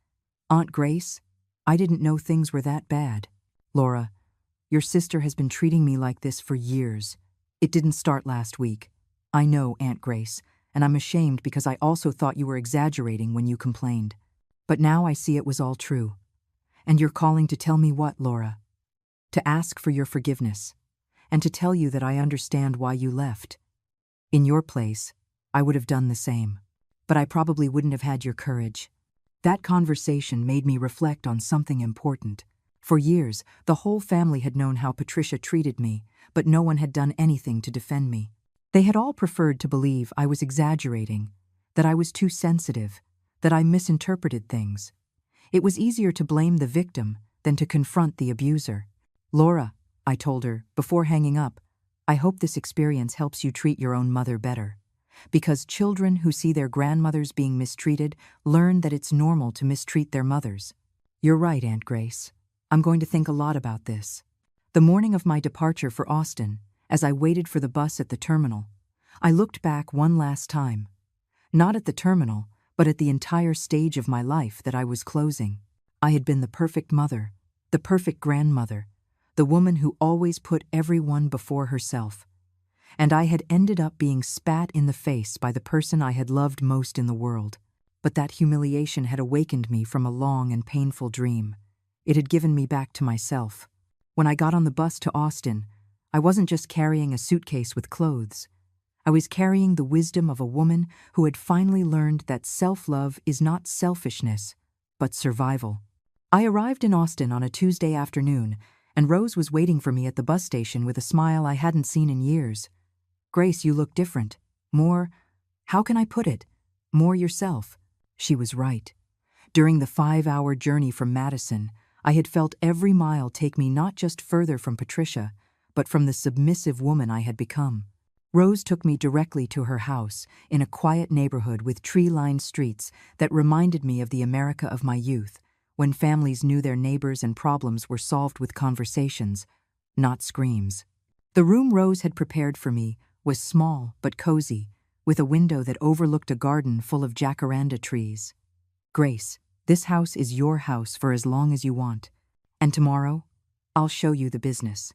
Aunt Grace, I didn't know things were that bad. Laura, your sister has been treating me like this for years. It didn't start last week. I know, Aunt Grace, and I'm ashamed because I also thought you were exaggerating when you complained. But now I see it was all true. And you're calling to tell me what, Laura? To ask for your forgiveness, and to tell you that I understand why you left. In your place, I would have done the same. But I probably wouldn't have had your courage. That conversation made me reflect on something important. For years, the whole family had known how Patricia treated me, but no one had done anything to defend me. They had all preferred to believe I was exaggerating, that I was too sensitive, that I misinterpreted things. It was easier to blame the victim than to confront the abuser. Laura, I told her, before hanging up, I hope this experience helps you treat your own mother better. Because children who see their grandmothers being mistreated learn that it's normal to mistreat their mothers. You're right, Aunt Grace. I'm going to think a lot about this. The morning of my departure for Austin, as I waited for the bus at the terminal, I looked back one last time. Not at the terminal, but at the entire stage of my life that I was closing. I had been the perfect mother, the perfect grandmother, the woman who always put everyone before herself. And I had ended up being spat in the face by the person I had loved most in the world. But that humiliation had awakened me from a long and painful dream. It had given me back to myself. When I got on the bus to Austin, I wasn't just carrying a suitcase with clothes. I was carrying the wisdom of a woman who had finally learned that self-love is not selfishness, but survival. I arrived in Austin on a Tuesday afternoon, and Rose was waiting for me at the bus station with a smile I hadn't seen in years. Grace, you look different. More, how can I put it? More yourself. She was right. During the 5-hour journey from Madison, I had felt every mile take me not just further from Patricia, but from the submissive woman I had become. Rose took me directly to her house in a quiet neighborhood with tree-lined streets that reminded me of the America of my youth, when families knew their neighbors and problems were solved with conversations, not screams. The room Rose had prepared for me was small but cozy, with a window that overlooked a garden full of jacaranda trees. Grace, this house is your house for as long as you want, and tomorrow, I'll show you the business.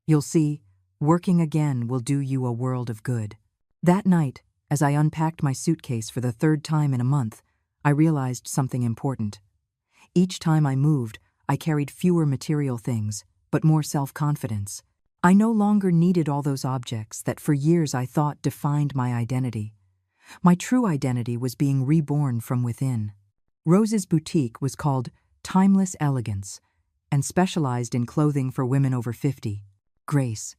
You'll see, working again will do you a world of good. That night, as I unpacked my suitcase for the 3rd time in a month, I realized something important. Each time I moved, I carried fewer material things, but more self-confidence. I no longer needed all those objects that for years I thought defined my identity. My true identity was being reborn from within. Rose's boutique was called Timeless Elegance and specialized in clothing for women over 50. Grace,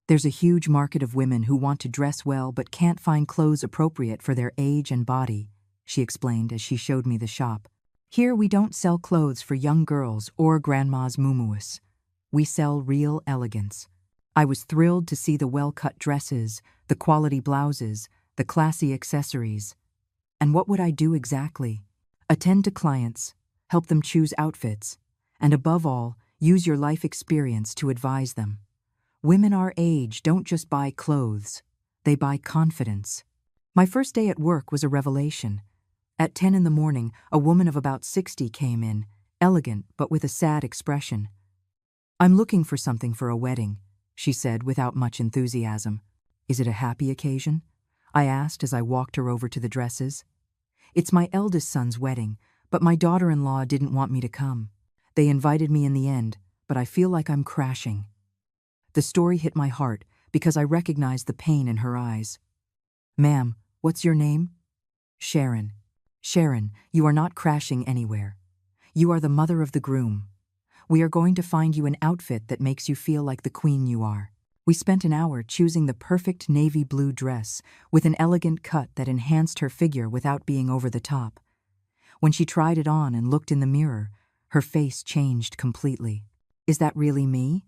there's a huge market of women who want to dress well but can't find clothes appropriate for their age and body, she explained as she showed me the shop. Here we don't sell clothes for young girls or grandma's muumuus. We sell real elegance. I was thrilled to see the well-cut dresses, the quality blouses, the classy accessories. And what would I do exactly? Attend to clients, help them choose outfits, and above all, use your life experience to advise them. Women our age don't just buy clothes, they buy confidence. My first day at work was a revelation. At 10 in the morning, a woman of about 60 came in, elegant but with a sad expression. "I'm looking for something for a wedding," she said without much enthusiasm. "Is it a happy occasion?" I asked as I walked her over to the dresses. "It's my eldest son's wedding, but my daughter-in-law didn't want me to come. They invited me in the end, but I feel like I'm crashing." The story hit my heart because I recognized the pain in her eyes. "Ma'am, what's your name?" "Sharon." "Sharon, you are not crashing anywhere. You are the mother of the groom. We are going to find you an outfit that makes you feel like the queen you are." We spent an hour choosing the perfect navy blue dress with an elegant cut that enhanced her figure without being over the top. When she tried it on and looked in the mirror, her face changed completely. "Is that really me?"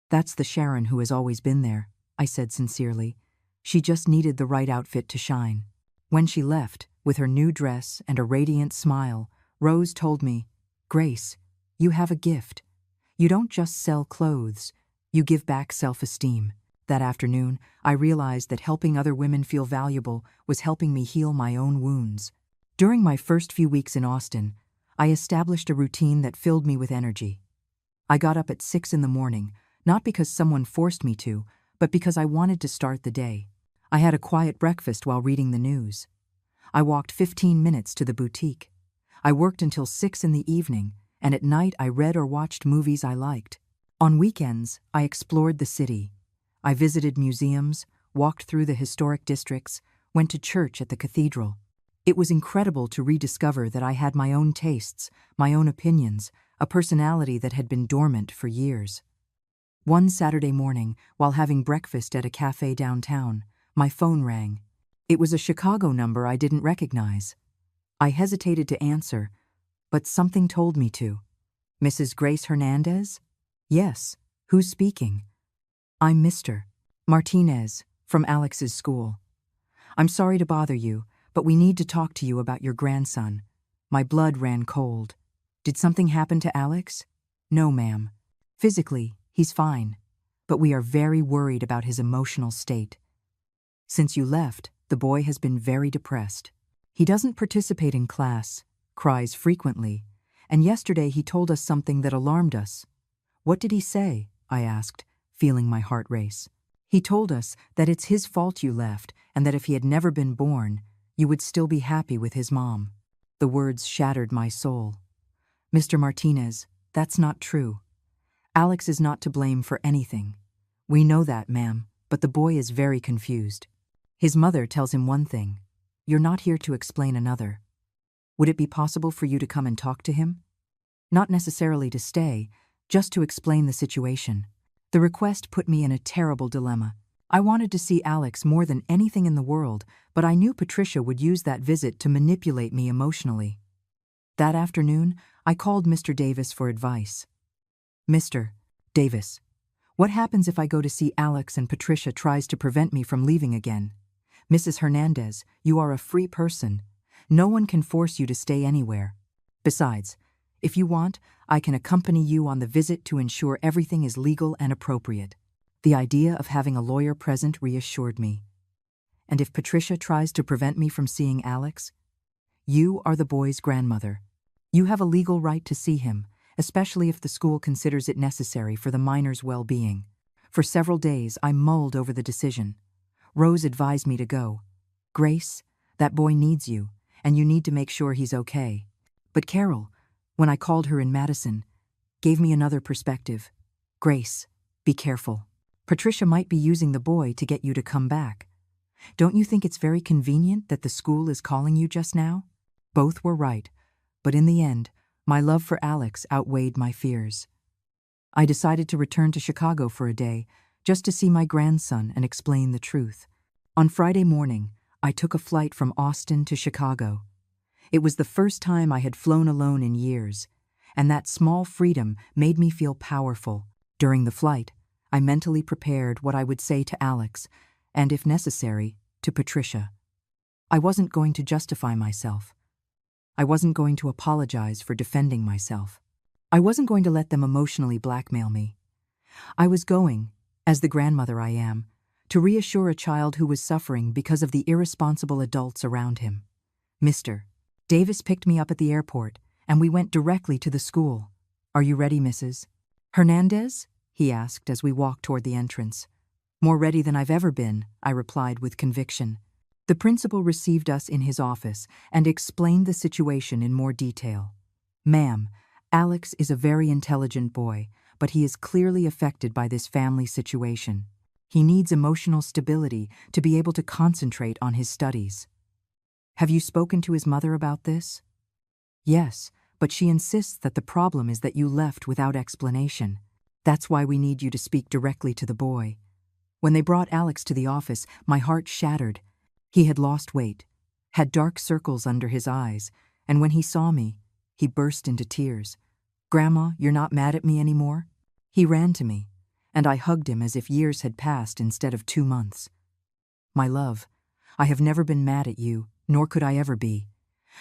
"That's the Sharon who has always been there," I said sincerely. "She just needed the right outfit to shine." When she left, with her new dress and a radiant smile, Rose told me, "Grace, you have a gift. You don't just sell clothes, you give back self-esteem." That afternoon, I realized that helping other women feel valuable was helping me heal my own wounds. During my first few weeks in Austin, I established a routine that filled me with energy. I got up at 6 in the morning, not because someone forced me to, but because I wanted to start the day. I had a quiet breakfast while reading the news. I walked 15 minutes to the boutique. I worked until 6 in the evening, and at night I read or watched movies I liked. On weekends, I explored the city. I visited museums, walked through the historic districts, went to church at the cathedral. It was incredible to rediscover that I had my own tastes, my own opinions, a personality that had been dormant for years. One Saturday morning, while having breakfast at a cafe downtown, my phone rang. It was a Chicago number I didn't recognize. I hesitated to answer, but something told me to. "Mrs. Grace Hernandez?" "Yes. Who's speaking?" "I'm Mr. Martinez, from Alex's school. I'm sorry to bother you, but we need to talk to you about your grandson." My blood ran cold. "Did something happen to Alex?" "No, ma'am. Physically, he's fine, but we are very worried about his emotional state. Since you left, the boy has been very depressed. He doesn't participate in class, cries frequently, and yesterday he told us something that alarmed us." "What did he say?" I asked, feeling my heart race. "He told us that it's his fault you left and that if he had never been born, you would still be happy with his mom." The words shattered my soul. "Mr. Martinez, that's not true. Alex is not to blame for anything. We know that, ma'am, but the boy is very confused. His mother tells him one thing. You're not here to explain another. Would it be possible for you to come and talk to him? Not necessarily to stay, just to explain the situation." The request put me in a terrible dilemma. I wanted to see Alex more than anything in the world, but I knew Patricia would use that visit to manipulate me emotionally. That afternoon, I called Mr. Davis for advice. "Mr. Davis, what happens if I go to see Alex and Patricia tries to prevent me from leaving again? Mrs. Hernandez, you are a free person. No one can force you to stay anywhere. Besides, if you want, I can accompany you on the visit to ensure everything is legal and appropriate." The idea of having a lawyer present reassured me. "And if Patricia tries to prevent me from seeing Alex? You are the boy's grandmother. You have a legal right to see him, especially if the school considers it necessary for the minor's well-being." For several days, I mulled over the decision. Rose advised me to go. "Grace, that boy needs you, and you need to make sure he's okay." But Carol, when I called her in Madison, gave me another perspective. "Grace, be careful. Patricia might be using the boy to get you to come back. Don't you think it's very convenient that the school is calling you just now?" Both were right, but in the end, my love for Alex outweighed my fears. I decided to return to Chicago for a day, just to see my grandson and explain the truth. On Friday morning, I took a flight from Austin to Chicago. It was the first time I had flown alone in years, and that small freedom made me feel powerful. During the flight, I mentally prepared what I would say to Alex, and if necessary, to Patricia. I wasn't going to justify myself. I wasn't going to apologize for defending myself. I wasn't going to let them emotionally blackmail me. I was going, as the grandmother I am, to reassure a child who was suffering because of the irresponsible adults around him. Mr. Davis picked me up at the airport, and we went directly to the school. "Are you ready, Mrs. Hernandez?" he asked as we walked toward the entrance. "More ready than I've ever been," I replied with conviction. The principal received us in his office and explained the situation in more detail. "Ma'am, Alex is a very intelligent boy, but he is clearly affected by this family situation. He needs emotional stability to be able to concentrate on his studies." "Have you spoken to his mother about this?" "Yes, but she insists that the problem is that you left without explanation. That's why we need you to speak directly to the boy." When they brought Alex to the office, my heart shattered. He had lost weight, had dark circles under his eyes, and when he saw me, he burst into tears. "Grandma, you're not mad at me anymore?" He ran to me, and I hugged him as if years had passed instead of 2 months. "My love, I have never been mad at you, nor could I ever be.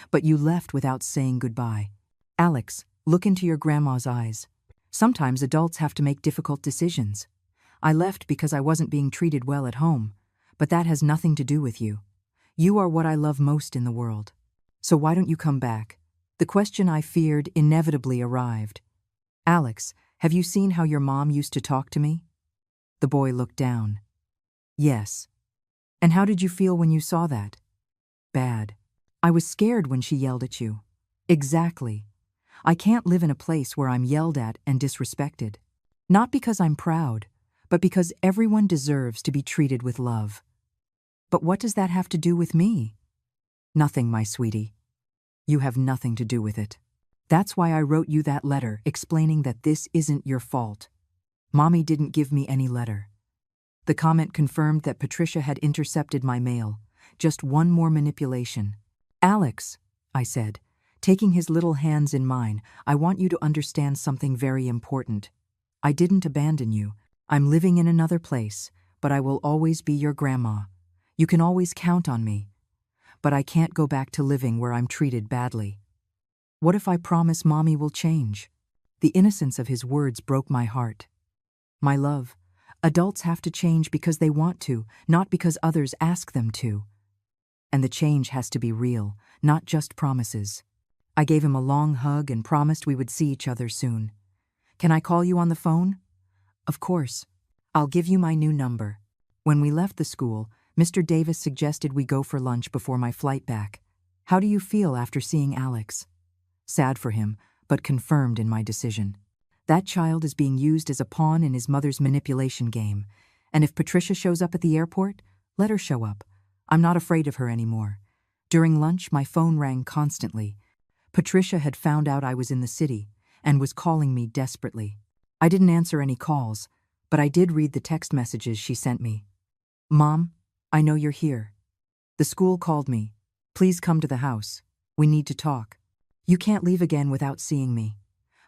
But you left without saying goodbye. Alex, look into your grandma's eyes. Sometimes adults have to make difficult decisions. I left because I wasn't being treated well at home, but that has nothing to do with you. You are what I love most in the world. So why don't you come back?" The question I feared inevitably arrived. "Alex, have you seen how your mom used to talk to me?" The boy looked down. "Yes." "And how did you feel when you saw that?" "Bad. I was scared when she yelled at you." "Exactly. I can't live in a place where I'm yelled at and disrespected. Not because I'm proud, but because everyone deserves to be treated with love." "But what does that have to do with me?" "Nothing, my sweetie. You have nothing to do with it. That's why I wrote you that letter explaining that this isn't your fault. Mommy didn't give me any letter." The comment confirmed that Patricia had intercepted my mail. Just one more manipulation. "Alex," I said, taking his little hands in mine, "I want you to understand something very important. I didn't abandon you. I'm living in another place, but I will always be your grandma. You can always count on me. But I can't go back to living where I'm treated badly." "What if I promise Mommy will change?" The innocence of his words broke my heart. "My love, adults have to change because they want to, not because others ask them to. And the change has to be real, not just promises." I gave him a long hug and promised we would see each other soon. "Can I call you on the phone?" "Of course. I'll give you my new number." When we left the school, Mr. Davis suggested we go for lunch before my flight back. "How do you feel after seeing Alex?" Sad for him, but confirmed in my decision. That child is being used as a pawn in his mother's manipulation game, and if Patricia shows up at the airport, let her show up. I'm not afraid of her anymore. During lunch, my phone rang constantly. Patricia had found out I was in the city and was calling me desperately. I didn't answer any calls, but I did read the text messages she sent me. "Mom, I know you're here. The school called me. Please come to the house. We need to talk. You can't leave again without seeing me.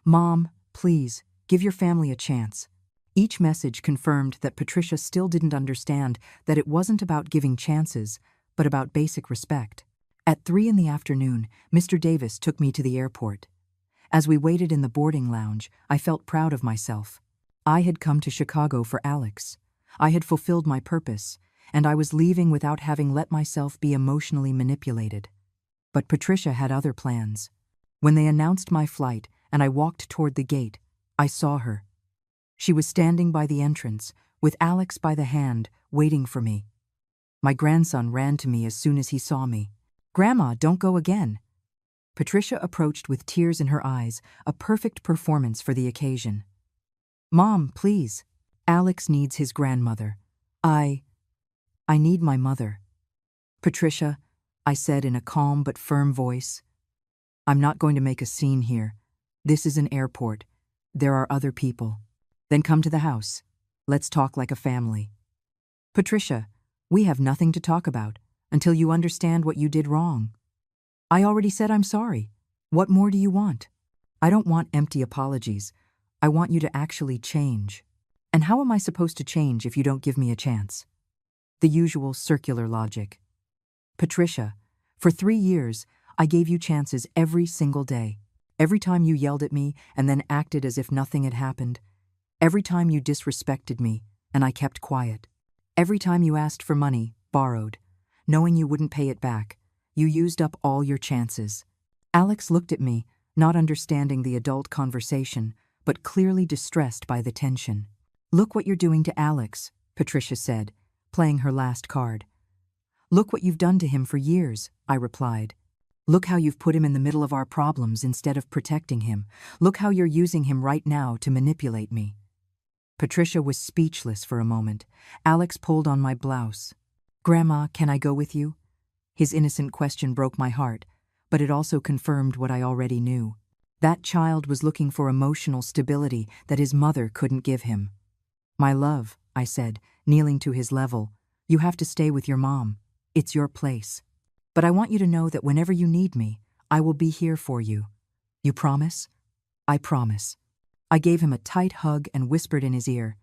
Mom, please, give your family a chance." Each message confirmed that Patricia still didn't understand that it wasn't about giving chances, but about basic respect. At 3 in the afternoon, Mr. Davis took me to the airport. As we waited in the boarding lounge, I felt proud of myself. I had come to Chicago for Alex. I had fulfilled my purpose, and I was leaving without having let myself be emotionally manipulated. But Patricia had other plans. When they announced my flight and I walked toward the gate, I saw her. She was standing by the entrance, with Alex by the hand, waiting for me. My grandson ran to me as soon as he saw me. "Grandma, don't go again." Patricia approached with tears in her eyes, a perfect performance for the occasion. "Mom, please. Alex needs his grandmother. I need my mother." "Patricia," I said in a calm but firm voice, "I'm not going to make a scene here. This is an airport. There are other people. Then come to the house. Let's talk like a family." "Patricia, we have nothing to talk about until you understand what you did wrong." "I already said I'm sorry. What more do you want?" "I don't want empty apologies. I want you to actually change." "And how am I supposed to change if you don't give me a chance?" The usual circular logic. "Patricia, for 3 years, I gave you chances every single day. Every time you yelled at me and then acted as if nothing had happened. Every time you disrespected me and I kept quiet. Every time you asked for money, borrowed, knowing you wouldn't pay it back, you used up all your chances. Alex looked at me, not understanding the adult conversation, but clearly distressed by the tension. "Look what you're doing to Alex," Patricia said, playing her last card. "Look what you've done to him for years," I replied. "Look how you've put him in the middle of our problems instead of protecting him. Look how you're using him right now to manipulate me." Patricia was speechless for a moment. Alex pulled on my blouse. "Grandma, can I go with you?" His innocent question broke my heart, but it also confirmed what I already knew. That child was looking for emotional stability that his mother couldn't give him. "My love," I said, kneeling to his level, "you have to stay with your mom. It's your place. But I want you to know that whenever you need me, I will be here for you. You promise?" "I promise." I gave him a tight hug and whispered in his ear,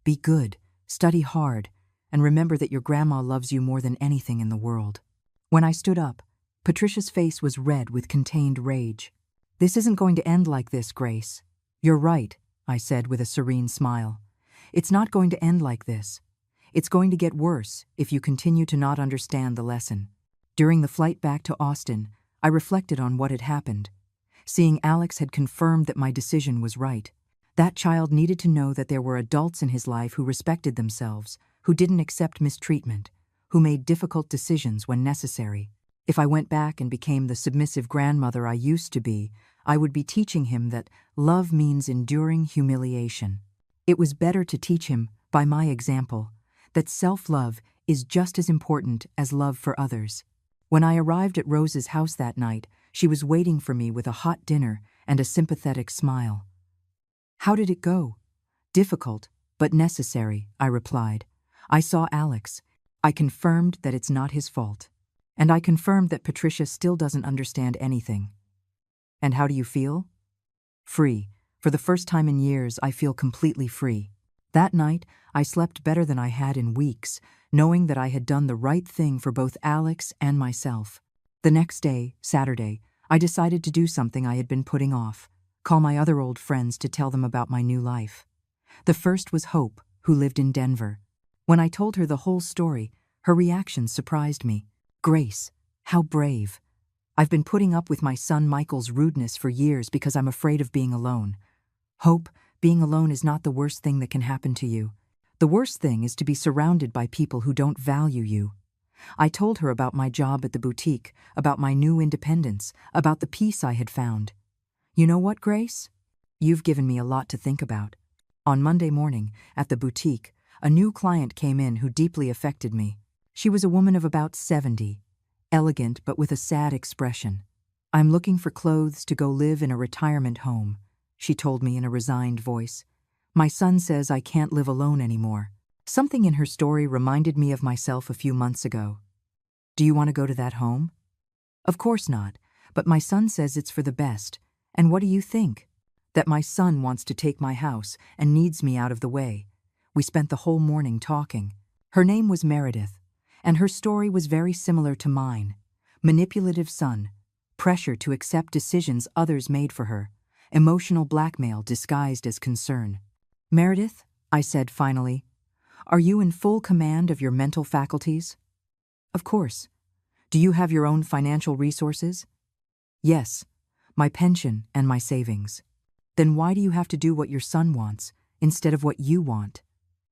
"Be good, study hard, and remember that your grandma loves you more than anything in the world." When I stood up, Patricia's face was red with contained rage. "This isn't going to end like this, Grace." "You're right," I said with a serene smile. "It's not going to end like this. It's going to get worse if you continue to not understand the lesson." During the flight back to Austin, I reflected on what had happened. Seeing Alex had confirmed that my decision was right. That child needed to know that there were adults in his life who respected themselves, who didn't accept mistreatment, who made difficult decisions when necessary. If I went back and became the submissive grandmother I used to be, I would be teaching him that love means enduring humiliation. It was better to teach him, by my example, that self-love is just as important as love for others. When I arrived at Rose's house that night, she was waiting for me with a hot dinner and a sympathetic smile. "How did it go?" "Difficult, but necessary," I replied. "I saw Alex. I confirmed that it's not his fault. And I confirmed that Patricia still doesn't understand anything." "And how do you feel?" "Free. For the first time in years, I feel completely free." That night, I slept better than I had in weeks, knowing that I had done the right thing for both Alex and myself. The next day, Saturday, I decided to do something I had been putting off, call my other old friends to tell them about my new life. The first was Hope, who lived in Denver. When I told her the whole story, her reaction surprised me. "Grace, how brave. I've been putting up with my son Michael's rudeness for years because I'm afraid of being alone." "Hope, being alone is not the worst thing that can happen to you. The worst thing is to be surrounded by people who don't value you." I told her about my job at the boutique, about my new independence, about the peace I had found. "You know what, Grace? You've given me a lot to think about." On Monday morning, at the boutique, a new client came in who deeply affected me. She was a woman of about 70, elegant but with a sad expression. "I'm looking for clothes to go live in a retirement home," she told me in a resigned voice. "My son says I can't live alone anymore." Something in her story reminded me of myself a few months ago. "Do you want to go to that home?" "Of course not, but my son says it's for the best. And what do you think?" "That my son wants to take my house and needs me out of the way." We spent the whole morning talking. Her name was Meredith, and her story was very similar to mine. Manipulative son, pressure to accept decisions others made for her, emotional blackmail disguised as concern. "Meredith," I said finally, "are you in full command of your mental faculties?" "Of course." "Do you have your own financial resources?" "Yes, my pension and my savings." "Then why do you have to do what your son wants instead of what you want?"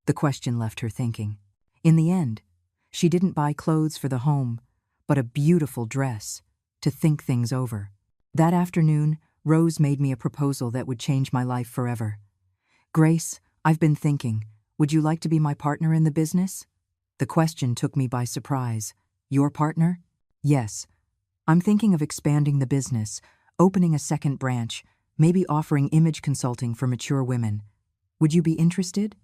The question left her thinking. In the end, she didn't buy clothes for the home, but a beautiful dress to think things over. That afternoon, Rose made me a proposal that would change my life forever. "Grace, I've been thinking, would you like to be my partner in the business?" The question took me by surprise. "Your partner?" "Yes. I'm thinking of expanding the business, opening a second branch, maybe offering image consulting for mature women. Would you be interested?"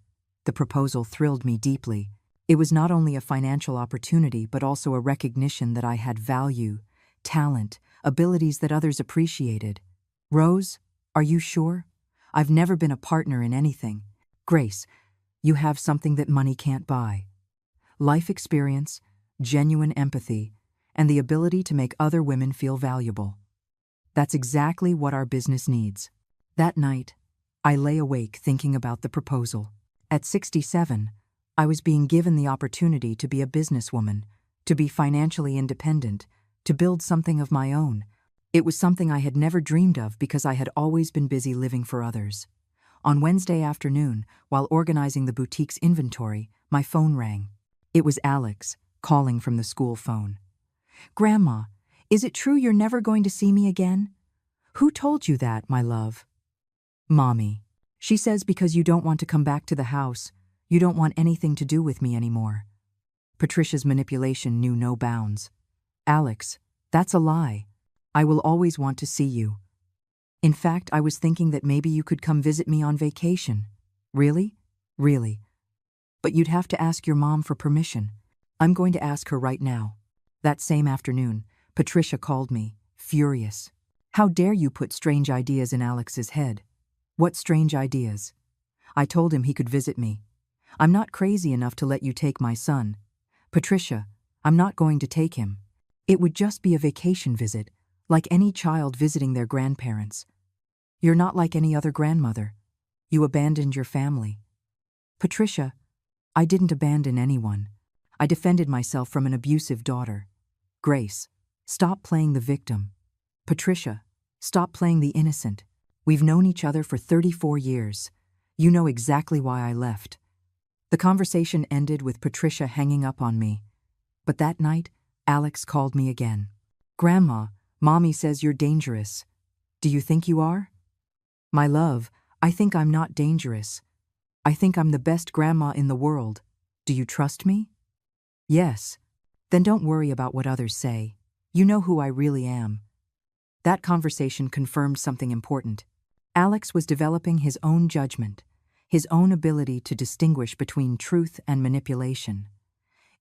The proposal thrilled me deeply. It was not only a financial opportunity, but also a recognition that I had value, talent, abilities that others appreciated. "Rose, are you sure? I've never been a partner in anything." "Grace, you have something that money can't buy. Life experience, genuine empathy, and the ability to make other women feel valuable. That's exactly what our business needs." That night, I lay awake thinking about the proposal. At 67, I was being given the opportunity to be a businesswoman, to be financially independent, to build something of my own. It was something I had never dreamed of because I had always been busy living for others. On Wednesday afternoon, while organizing the boutique's inventory, my phone rang. It was Alex, calling from the school phone. "Grandma, is it true you're never going to see me again?" "Who told you that, my love?" "Mommy. She says because you don't want to come back to the house, you don't want anything to do with me anymore." Patricia's manipulation knew no bounds. "Alex, that's a lie. I will always want to see you. In fact, I was thinking that maybe you could come visit me on vacation." "Really?" "Really. But you'd have to ask your mom for permission. I'm going to ask her right now." That same afternoon, Patricia called me, furious. "How dare you put strange ideas in Alex's head?" "What strange ideas?" I told him he could visit me. "I'm not crazy enough to let you take my son." "Patricia, I'm not going to take him. It would just be a vacation visit, like any child visiting their grandparents. You're not like any other grandmother. You abandoned your family." "Patricia, I didn't abandon anyone. I defended myself from an abusive daughter." "Grace, stop playing the victim. Patricia, stop playing the innocent. We've known each other for 34 years. You know exactly why I left." The conversation ended with Patricia hanging up on me. But that night, Alex called me again. "Grandma, Mommy says you're dangerous. Do you think you are?" "My love, I think I'm not dangerous. I think I'm the best grandma in the world. Do you trust me?" "Yes." "Then don't worry about what others say. You know who I really am." That conversation confirmed something important. Alex was developing his own judgment, his own ability to distinguish between truth and manipulation.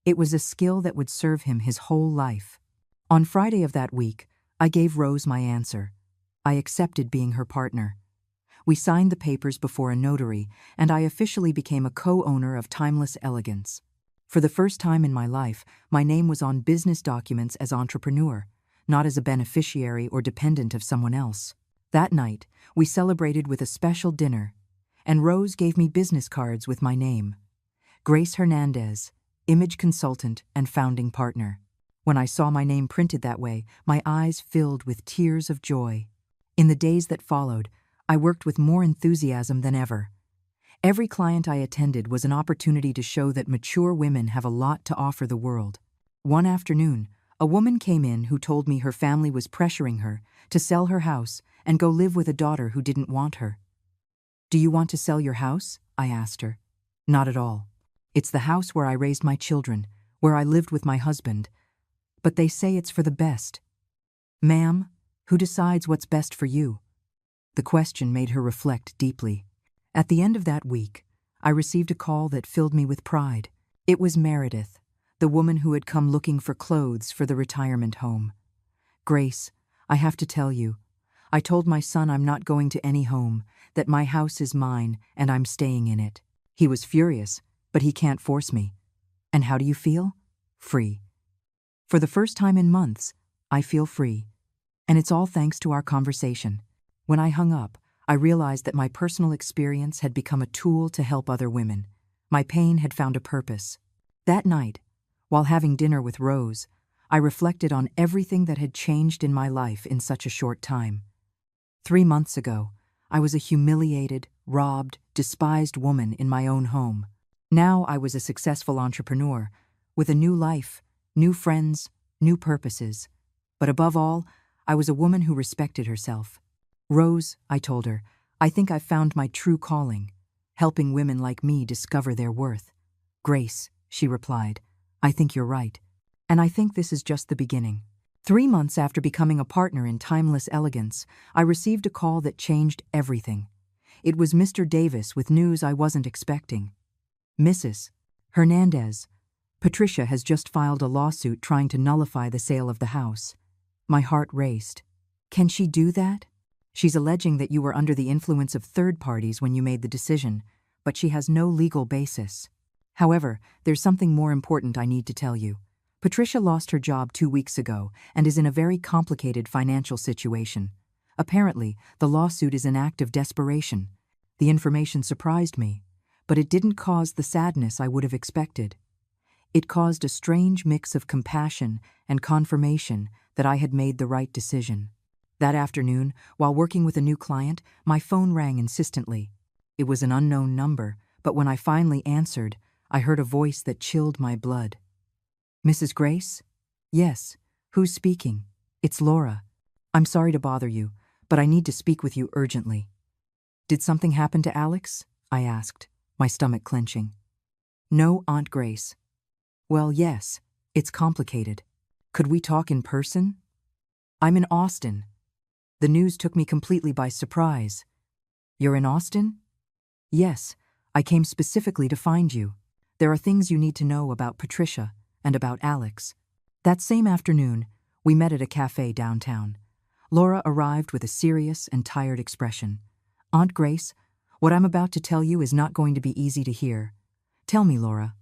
It was a skill that would serve him his whole life. On Friday of that week, I gave Rose my answer. I accepted being her partner. We signed the papers before a notary, and I officially became a co-owner of Timeless Elegance. For the first time in my life, my name was on business documents as entrepreneur, not as a beneficiary or dependent of someone else. That night, we celebrated with a special dinner, and Rose gave me business cards with my name. Grace Hernandez, image consultant and founding partner. When I saw my name printed that way, my eyes filled with tears of joy. In the days that followed, I worked with more enthusiasm than ever. Every client I attended was an opportunity to show that mature women have a lot to offer the world. One afternoon, a woman came in who told me her family was pressuring her to sell her house and go live with a daughter who didn't want her. "Do you want to sell your house?" I asked her. "Not at all. It's the house where I raised my children, where I lived with my husband. But they say it's for the best." "Ma'am, who decides what's best for you?" The question made her reflect deeply. At the end of that week, I received a call that filled me with pride. It was Meredith, the woman who had come looking for clothes for the retirement home. "Grace, I have to tell you, I told my son I'm not going to any home, that my house is mine and I'm staying in it." He was furious, but he can't force me. "And how do you feel?" "Free. For the first time in months, I feel free. And it's all thanks to our conversation." When I hung up, I realized that my personal experience had become a tool to help other women. My pain had found a purpose. That night, while having dinner with Rose, I reflected on everything that had changed in my life in such a short time. 3 months ago, I was a humiliated, robbed, despised woman in my own home. Now I was a successful entrepreneur, with a new life, new friends, new purposes. But above all, I was a woman who respected herself. "Rose," I told her, "I think I've found my true calling, helping women like me discover their worth." "Grace," she replied, "I think you're right. And I think this is just the beginning." 3 months after becoming a partner in Timeless Elegance, I received a call that changed everything. It was Mr. Davis with news I wasn't expecting. "Mrs. Hernandez, Patricia has just filed a lawsuit trying to nullify the sale of the house." My heart raced. "Can she do that?" "She's alleging that you were under the influence of third parties when you made the decision, but she has no legal basis. However, there's something more important I need to tell you. Patricia lost her job 2 weeks ago and is in a very complicated financial situation. Apparently, the lawsuit is an act of desperation." The information surprised me. but it didn't cause the sadness I would have expected. It caused a strange mix of compassion and confirmation that I had made the right decision. That afternoon, while working with a new client, my phone rang insistently. It was an unknown number, but when I finally answered, I heard a voice that chilled my blood. "Mrs. Grace?" "Yes. Who's speaking?" "It's Laura. I'm sorry to bother you, but I need to speak with you urgently." "Did something happen to Alex?" I asked, my stomach clenching. "No, Aunt Grace." "Well, yes, it's complicated. Could we talk in person?" "I'm in Austin." The news took me completely by surprise. "You're in Austin?" "Yes, I came specifically to find you. There are things you need to know about Patricia and about Alex." That same afternoon, we met at a cafe downtown. Laura arrived with a serious and tired expression. "Aunt Grace, what I'm about to tell you is not going to be easy to hear. Tell me, Laura."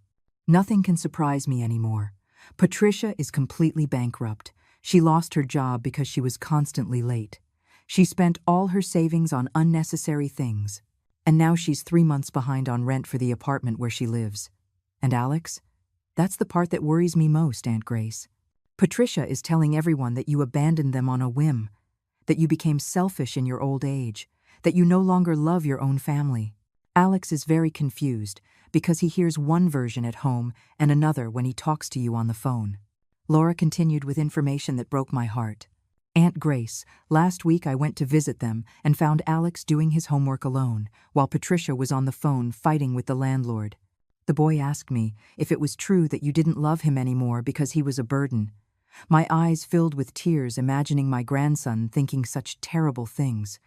"Nothing can surprise me anymore. Patricia is completely bankrupt. She lost her job because she was constantly late. She spent all her savings on unnecessary things. And now she's 3 months behind on rent for the apartment where she lives. And Alex? That's the part that worries me most, Aunt Grace. Patricia is telling everyone that you abandoned them on a whim, that you became selfish in your old age, that you no longer love your own family. Alex is very confused because he hears one version at home and another when he talks to you on the phone." Laura continued with information that broke my heart. "Aunt Grace, last week I went to visit them and found Alex doing his homework alone, while Patricia was on the phone fighting with the landlord. The boy asked me if it was true that you didn't love him anymore because he was a burden. My eyes filled with tears imagining my grandson thinking such terrible things.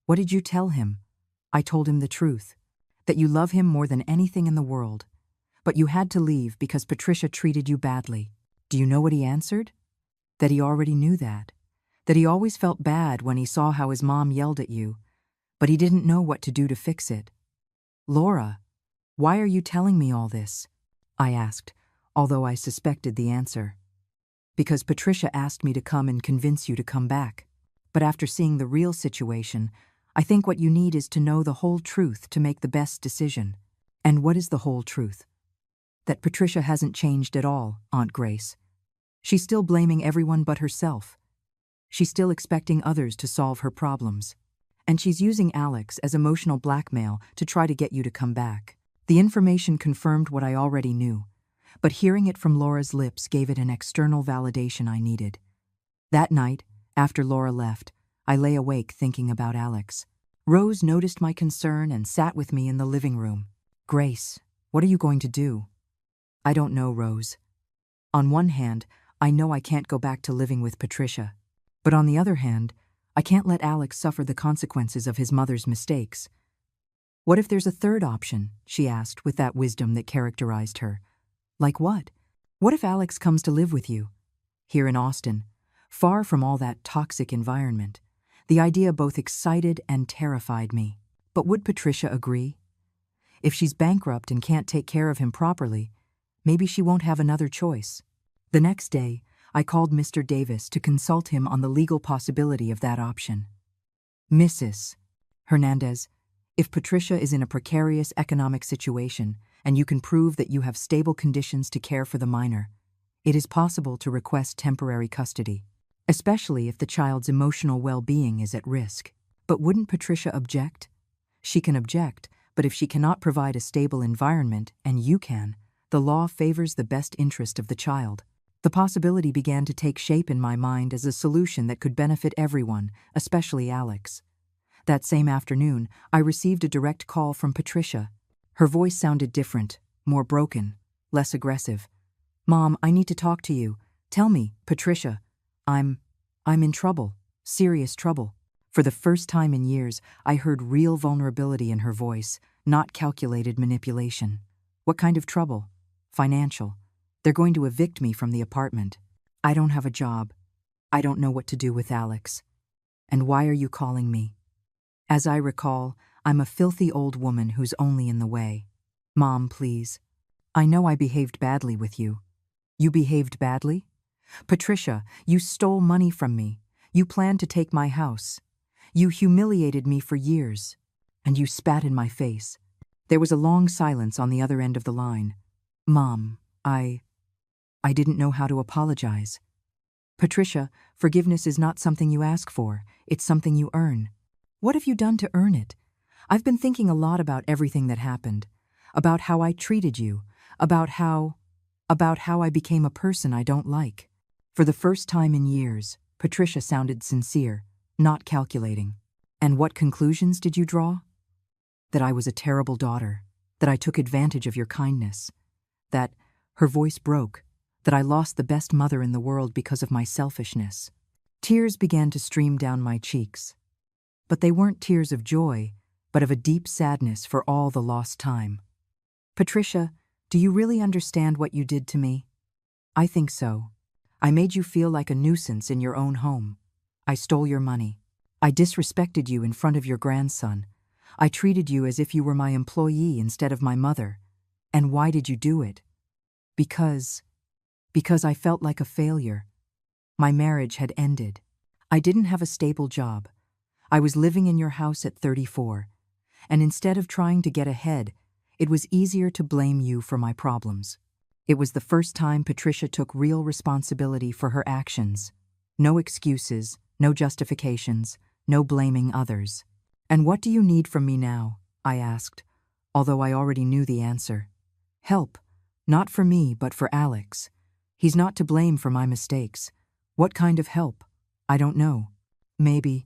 What did you tell him?" "I told him the truth, that you love him more than anything in the world. But you had to leave because Patricia treated you badly." "Do you know what he answered?" "That he already knew that he always felt bad when he saw how his mom yelled at you, but he didn't know what to do to fix it." "Laura, why are you telling me all this?" I asked, although I suspected the answer. "Because Patricia asked me to come and convince you to come back. But after seeing the real situation, I think what you need is to know the whole truth to make the best decision." "And what is the whole truth?" "That Patricia hasn't changed at all, Aunt Grace. She's still blaming everyone but herself. She's still expecting others to solve her problems. And she's using Alex as emotional blackmail to try to get you to come back." The information confirmed what I already knew, but hearing it from Laura's lips gave it an external validation I needed. That night, after Laura left, I lay awake thinking about Alex. Rose noticed my concern and sat with me in the living room. "Grace, what are you going to do?" "I don't know, Rose. On one hand, I know I can't go back to living with Patricia. But on the other hand, I can't let Alex suffer the consequences of his mother's mistakes." "What if there's a third option?" she asked with that wisdom that characterized her. "Like what? What if Alex comes to live with you? Here in Austin, far from all that toxic environment." The idea both excited and terrified me. But would Patricia agree? If she's bankrupt and can't take care of him properly, maybe she won't have another choice. The next day, I called Mr. Davis to consult him on the legal possibility of that option. "Mrs. Hernandez, if Patricia is in a precarious economic situation and you can prove that you have stable conditions to care for the minor, it is possible to request temporary custody, especially if the child's emotional well-being is at risk." "But wouldn't Patricia object?" "She can object, but if she cannot provide a stable environment, and you can, the law favors the best interest of the child." The possibility began to take shape in my mind as a solution that could benefit everyone, especially Alex. That same afternoon, I received a direct call from Patricia. Her voice sounded different, more broken, less aggressive. "Mom, I need to talk to you. Tell me, Patricia. I'm in trouble, serious trouble." For the first time in years, I heard real vulnerability in her voice, not calculated manipulation. "What kind of trouble?" "Financial. They're going to evict me from the apartment. I don't have a job. I don't know what to do with Alex. And why are you calling me?" As I recall, I'm a filthy old woman who's only in the way. "Mom, please. I know I behaved badly with you." "You behaved badly?" "Patricia, you stole money from me. You planned to take my house. You humiliated me for years. And you spat in my face. There was a long silence on the other end of the line. Mom, I didn't know how to apologize. Patricia, forgiveness is not something you ask for, it's something you earn. What have you done to earn it? I've been thinking a lot about everything that happened, about how I treated you, about how I became a person I don't like. For the first time in years, Patricia sounded sincere, not calculating. And what conclusions did you draw? That I was a terrible daughter, that I took advantage of your kindness, that, her voice broke, that I lost the best mother in the world because of my selfishness. Tears began to stream down my cheeks. But they weren't tears of joy, but of a deep sadness for all the lost time. Patricia, do you really understand what you did to me? I think so. I made you feel like a nuisance in your own home. I stole your money. I disrespected you in front of your grandson. I treated you as if you were my employee instead of my mother. And why did you do it? Because I felt like a failure. My marriage had ended. I didn't have a stable job. I was living in your house at 34. And instead of trying to get ahead, it was easier to blame you for my problems. It was the first time Patricia took real responsibility for her actions. No excuses, no justifications, no blaming others. And what do you need from me now? I asked, although I already knew the answer. Help, not for me, but for Alex. He's not to blame for my mistakes. What kind of help? I don't know. Maybe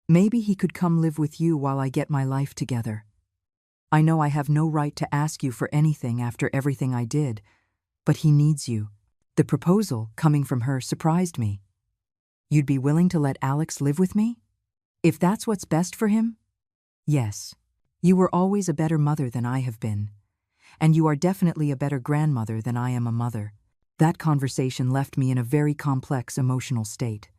he could come live with you while I get my life together. I know I have no right to ask you for anything after everything I did, but he needs you. The proposal, coming from her, surprised me. You'd be willing to let Alex live with me? If that's what's best for him? Yes. You were always a better mother than I have been. And you are definitely a better grandmother than I am a mother. That conversation left me in a very complex emotional state.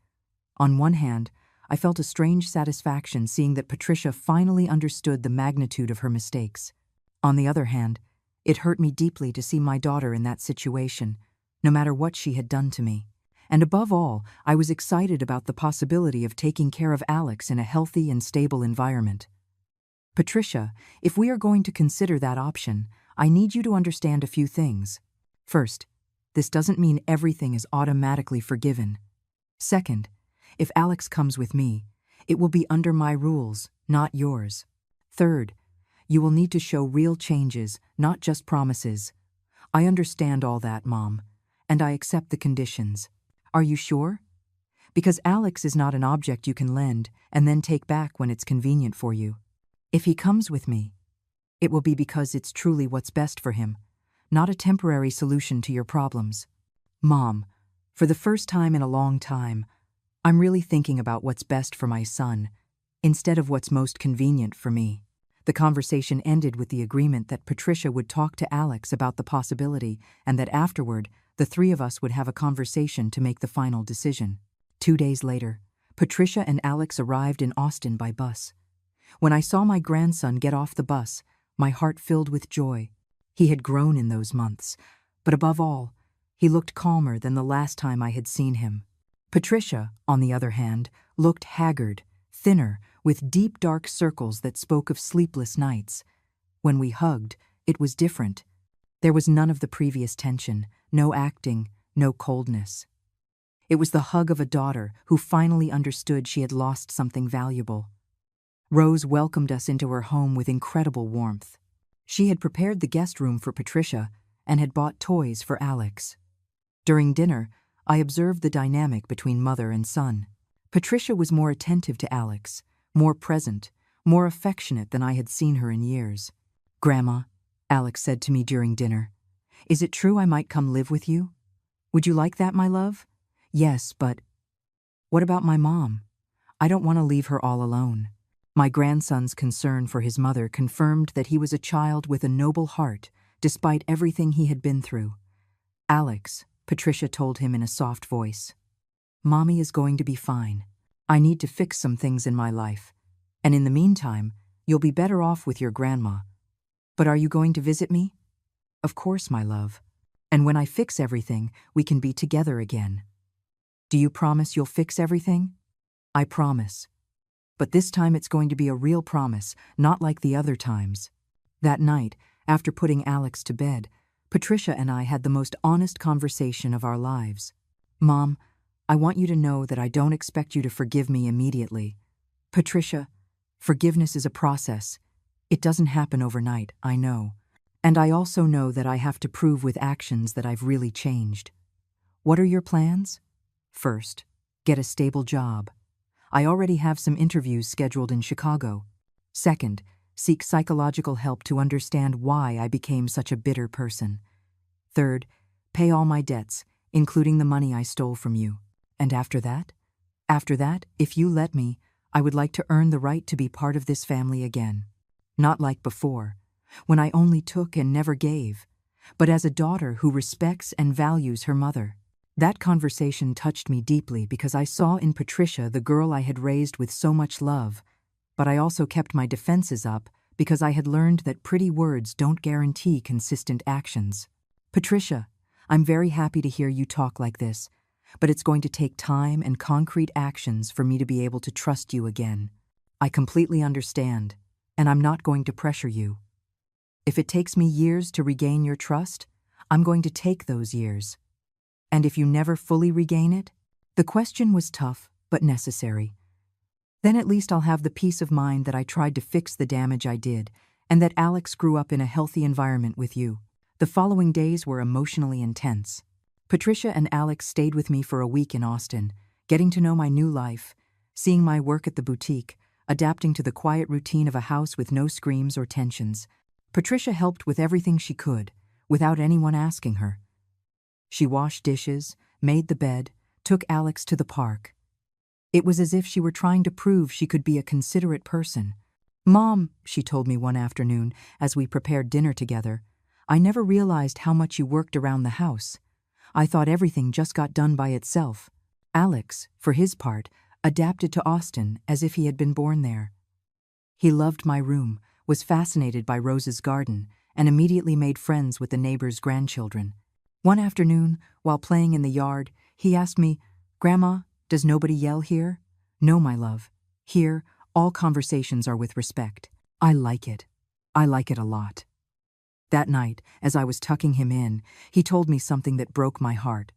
On one hand, I felt a strange satisfaction seeing that Patricia finally understood the magnitude of her mistakes. On the other hand, it hurt me deeply to see my daughter in that situation, no matter what she had done to me. And above all, I was excited about the possibility of taking care of Alex in a healthy and stable environment. Patricia, if we are going to consider that option, I need you to understand a few things. First, this doesn't mean everything is automatically forgiven. Second, if Alex comes with me, it will be under my rules, not yours. Third, you will need to show real changes, not just promises. I understand all that, Mom, and I accept the conditions. Are you sure? Because Alex is not an object you can lend and then take back when it's convenient for you. If he comes with me, it will be because it's truly what's best for him, not a temporary solution to your problems. Mom, for the first time in a long time, I'm really thinking about what's best for my son, instead of what's most convenient for me. The conversation ended with the agreement that Patricia would talk to Alex about the possibility and that afterward, the three of us would have a conversation to make the final decision. 2 days later, Patricia and Alex arrived in Austin by bus. When I saw my grandson get off the bus, my heart filled with joy. He had grown in those months, but above all, he looked calmer than the last time I had seen him. Patricia, on the other hand, looked haggard, thinner, with deep dark circles that spoke of sleepless nights. When we hugged, it was different. There was none of the previous tension, no acting, no coldness. It was the hug of a daughter who finally understood she had lost something valuable. Rose welcomed us into her home with incredible warmth. She had prepared the guest room for Patricia and had bought toys for Alex. During dinner, I observed the dynamic between mother and son. Patricia was more attentive to Alex, more present, more affectionate than I had seen her in years. "Grandma," Alex said to me during dinner, "is it true I might come live with you? Would you like that, my love?" "Yes, but..." "What about my mom? I don't want to leave her all alone." My grandson's concern for his mother confirmed that he was a child with a noble heart, despite everything he had been through. "Alex," Patricia told him in a soft voice, "Mommy is going to be fine. I need to fix some things in my life. And in the meantime, you'll be better off with your grandma. But are you going to visit me?" "Of course, my love. And when I fix everything, we can be together again." "Do you promise you'll fix everything?" "I promise. But this time it's going to be a real promise, not like the other times." That night, after putting Alex to bed, Patricia and I had the most honest conversation of our lives. Mom, I want you to know that I don't expect you to forgive me immediately. Patricia, forgiveness is a process. It doesn't happen overnight, I know. And I also know that I have to prove with actions that I've really changed. What are your plans? First, get a stable job. I already have some interviews scheduled in Chicago. Second, seek psychological help to understand why I became such a bitter person. Third, pay all my debts, including the money I stole from you. And after that? After that, if you let me, I would like to earn the right to be part of this family again. Not like before, when I only took and never gave, but as a daughter who respects and values her mother. That conversation touched me deeply because I saw in Patricia the girl I had raised with so much love, but I also kept my defenses up because I had learned that pretty words don't guarantee consistent actions. Patricia, I'm very happy to hear you talk like this, but it's going to take time and concrete actions for me to be able to trust you again. I completely understand, and I'm not going to pressure you. If it takes me years to regain your trust, I'm going to take those years. And if you never fully regain it? The question was tough, but necessary. Then at least I'll have the peace of mind that I tried to fix the damage I did, and that Alex grew up in a healthy environment with you. The following days were emotionally intense. Patricia and Alex stayed with me for a week in Austin, getting to know my new life, seeing my work at the boutique, adapting to the quiet routine of a house with no screams or tensions. Patricia helped with everything she could, without anyone asking her. She washed dishes, made the bed, took Alex to the park. It was as if she were trying to prove she could be a considerate person. Mom, she told me one afternoon as we prepared dinner together, I never realized how much you worked around the house. I thought everything just got done by itself. Alex, for his part, adapted to Austin as if he had been born there. He loved my room, was fascinated by Rose's garden, and immediately made friends with the neighbors' grandchildren. One afternoon, while playing in the yard, he asked me, Grandma, does nobody yell here? No, my love. Here, all conversations are with respect. I like it. I like it a lot. That night, as I was tucking him in, he told me something that broke my heart.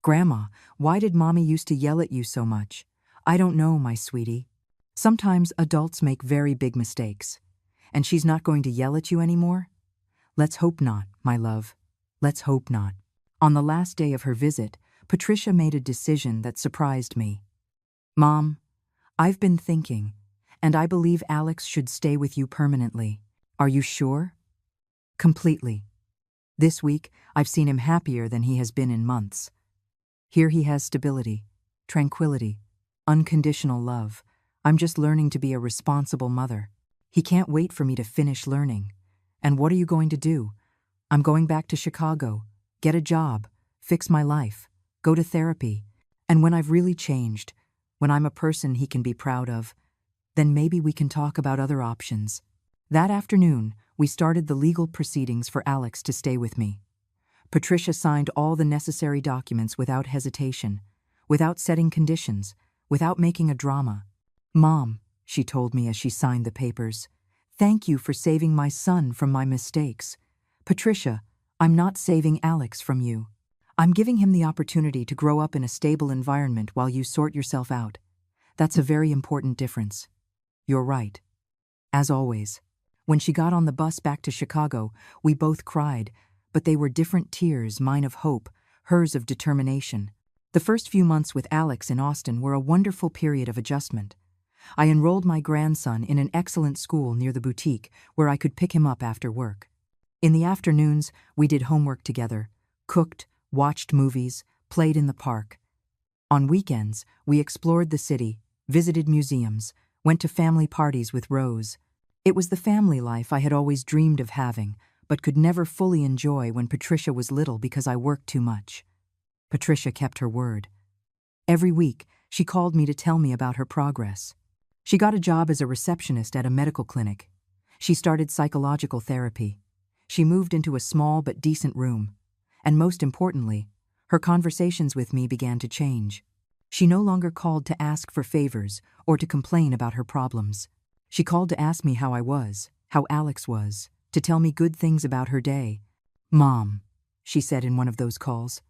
Grandma, why did Mommy used to yell at you so much? I don't know, my sweetie. Sometimes adults make very big mistakes. And she's not going to yell at you anymore? Let's hope not, my love. Let's hope not. On the last day of her visit, Patricia made a decision that surprised me. Mom, I've been thinking, and I believe Alex should stay with you permanently. Are you sure? Completely. This week, I've seen him happier than he has been in months. Here he has stability, tranquility, unconditional love. I'm just learning to be a responsible mother. He can't wait for me to finish learning. And what are you going to do? I'm going back to Chicago, get a job, fix my life, go to therapy. And when I've really changed, when I'm a person he can be proud of, then maybe we can talk about other options. That afternoon, we started the legal proceedings for Alex to stay with me. Patricia signed all the necessary documents without hesitation, without setting conditions, without making a drama. Mom, she told me as she signed the papers, thank you for saving my son from my mistakes. Patricia, I'm not saving Alex from you. I'm giving him the opportunity to grow up in a stable environment while you sort yourself out. That's a very important difference. You're right. As always. When she got on the bus back to Chicago, we both cried, but they were different tears, mine of hope, hers of determination. The first few months with Alex in Austin were a wonderful period of adjustment. I enrolled my grandson in an excellent school near the boutique where I could pick him up after work. In the afternoons, we did homework together, cooked, watched movies, played in the park. On weekends, we explored the city, visited museums, went to family parties with Rose. It was the family life I had always dreamed of having, but could never fully enjoy when Patricia was little because I worked too much. Patricia kept her word. Every week, she called me to tell me about her progress. She got a job as a receptionist at a medical clinic. She started psychological therapy. She moved into a small but decent room. And most importantly, her conversations with me began to change. She no longer called to ask for favors or to complain about her problems. She called to ask me how I was, how Alex was, to to tell me good things about her day. "Mom," she said in one of those calls,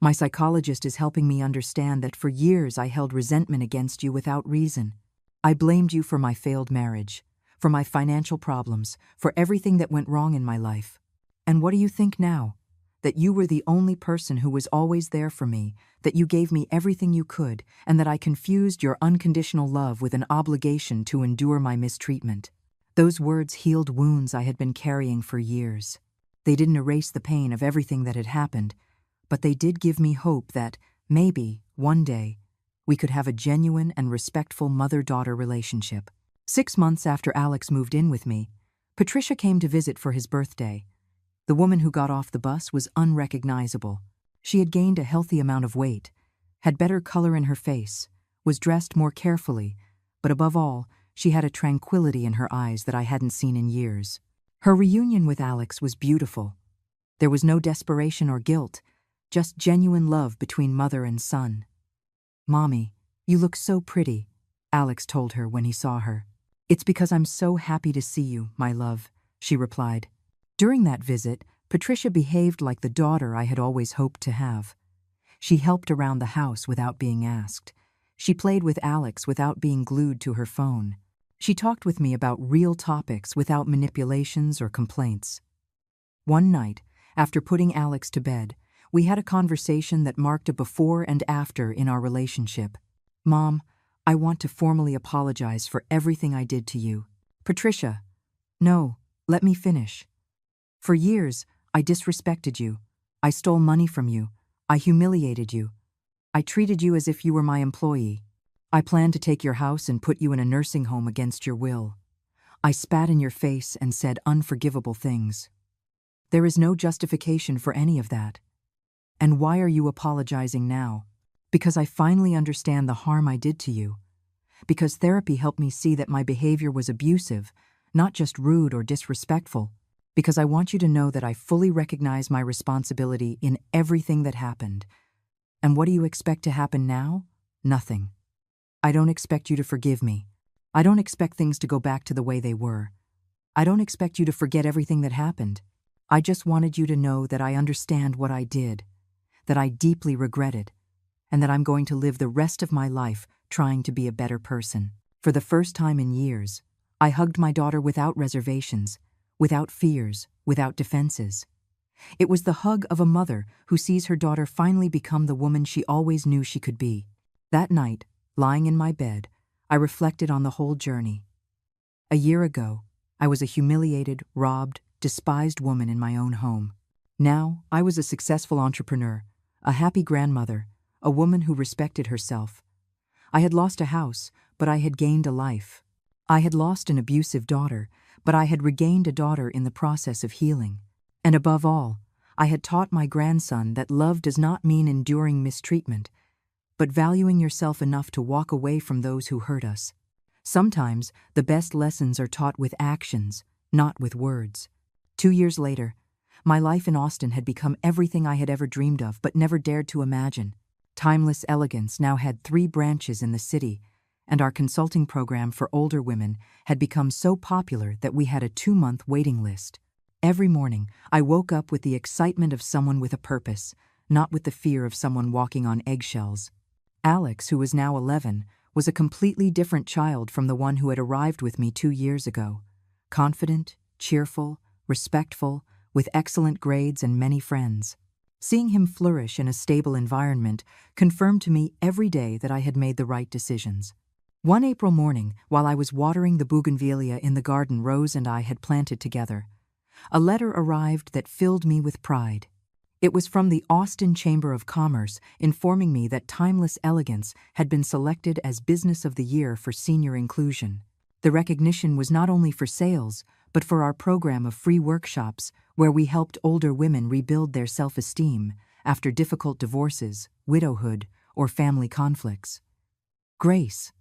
"my psychologist is helping me understand that for years I held resentment against you without reason. I blamed you for my failed marriage, for my financial problems, for everything that went wrong in my life. And what do you think now? That you were the only person who was always there for me, that you gave me everything you could, and that I confused your unconditional love with an obligation to endure my mistreatment." Those words healed wounds I had been carrying for years. They didn't erase the pain of everything that had happened, but they did give me hope that, maybe, one day, we could have a genuine and respectful mother-daughter relationship. 6 months after Alex moved in with me, Patricia came to visit for his birthday. The woman who got off the bus was unrecognizable. She had gained a healthy amount of weight, had better color in her face, was dressed more carefully, but above all, she had a tranquility in her eyes that I hadn't seen in years. Her reunion with Alex was beautiful. There was no desperation or guilt, just genuine love between mother and son. "Mommy, you look so pretty," Alex told her when he saw her. "It's because I'm so happy to see you, my love," she replied. During that visit, Patricia behaved like the daughter I had always hoped to have. She helped around the house without being asked. She played with Alex without being glued to her phone. She talked with me about real topics without manipulations or complaints. One night, after putting Alex to bed, we had a conversation that marked a before and after in our relationship. "Mom, I want to formally apologize for everything I did to you." "Patricia, no, let me finish. For years, I disrespected you. I stole money from you. I humiliated you. I treated you as if you were my employee. I planned to take your house and put you in a nursing home against your will. I spat in your face and said unforgivable things. There is no justification for any of that. And why are you apologizing now? Because I finally understand the harm I did to you. Because therapy helped me see that my behavior was abusive, not just rude or disrespectful. Because I want you to know that I fully recognize my responsibility in everything that happened. And what do you expect to happen now? Nothing. I don't expect you to forgive me. I don't expect things to go back to the way they were. I don't expect you to forget everything that happened. I just wanted you to know that I understand what I did, that I deeply regret it, and that I'm going to live the rest of my life trying to be a better person." For the first time in years, I hugged my daughter without reservations, without fears, without defenses. It was the hug of a mother who sees her daughter finally become the woman she always knew she could be. That night, lying in my bed, I reflected on the whole journey. A year ago, I was a humiliated, robbed, despised woman in my own home. Now, I was a successful entrepreneur, a happy grandmother, a woman who respected herself. I had lost a house, but I had gained a life. I had lost an abusive daughter, but I had regained a daughter in the process of healing. And above all, I had taught my grandson that love does not mean enduring mistreatment, but valuing yourself enough to walk away from those who hurt us. Sometimes, the best lessons are taught with actions, not with words. 2 years later, my life in Austin had become everything I had ever dreamed of but never dared to imagine. Timeless Elegance now had 3 branches in the city, and our consulting program for older women had become so popular that we had a 2-month waiting list. Every morning, I woke up with the excitement of someone with a purpose, not with the fear of someone walking on eggshells. Alex, who was now 11, was a completely different child from the one who had arrived with me 2 years ago. Confident, cheerful, respectful, with excellent grades and many friends. Seeing him flourish in a stable environment confirmed to me every day that I had made the right decisions. One April morning, while I was watering the bougainvillea in the garden Rose and I had planted together, a letter arrived that filled me with pride. It was from the Austin Chamber of Commerce informing me that Timeless Elegance had been selected as Business of the Year for senior inclusion. The recognition was not only for sales, but for our program of free workshops where we helped older women rebuild their self-esteem after difficult divorces, widowhood, or family conflicts. "Grace,"